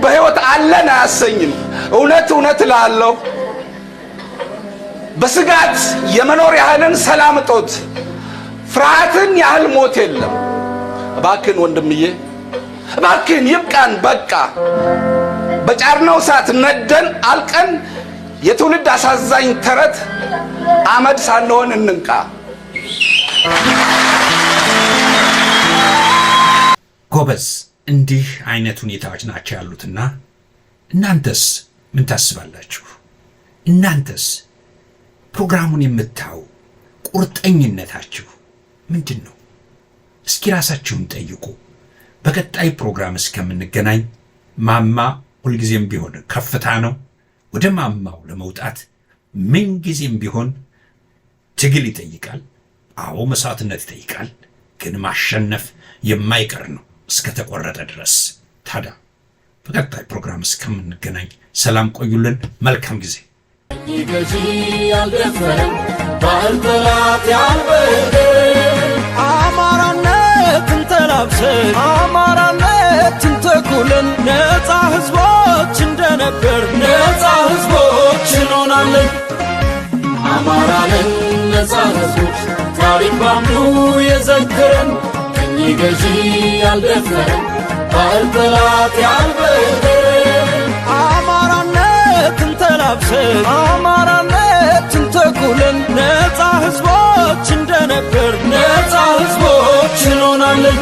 በህይወት አለን አያሰኝም። እውነት እውነት እላለሁ በስጋት የመኖር ያህልን ሰላም እጦት ፍርሃትን ያህል ሞት የለም። እባክን ወንድምዬ እባክን ይብቃን በቃ። በጫርነው እሳት ነደን አልቀን የትውልድ አሳዛኝ ተረት አመድ ሳንሆን እንንቃ። ጎበዝ እንዲህ አይነት ሁኔታዎች ናቸው ያሉትና እናንተስ ምን ታስባላችሁ? እናንተስ ፕሮግራሙን የምታዩ ቁርጠኝነታችሁ ምንድን ነው? እስኪ ራሳችሁን ጠይቁ። በቀጣይ ፕሮግራም እስከምንገናኝ ማማ ሁልጊዜም ቢሆን ከፍታ ነው። ወደ ማማው ለመውጣት ምንጊዜም ቢሆን ትግል ይጠይቃል። አዎ መስዋዕትነት ይጠይቃል። ግን ማሸነፍ የማይቀር ነው እስከ ተቆረጠ ድረስ። ታዲያ በቀጣይ ፕሮግራም እስከምንገናኝ ሰላም ቆዩልን። መልካም ጊዜ። ይገጂ ያልደፈረም ባልበላት ያልበደ ተላብሰን አማራነትን ተኩለን ነፃ ህዝቦች እንደነበር ነፃ ህዝቦች እንሆናለን። አማራንን ነፃ ህዝቦች ታሪክ ባምዱ የዘከረን ቀኝ ገዢ ያልደፈረን ባዕድ ጠላት ያልበገረን አማራነትን ተላብሰን አማራነትን ተኩለን ነፃ ህዝቦች እንደነበር ነፃ ህዝቦች እንሆናለን።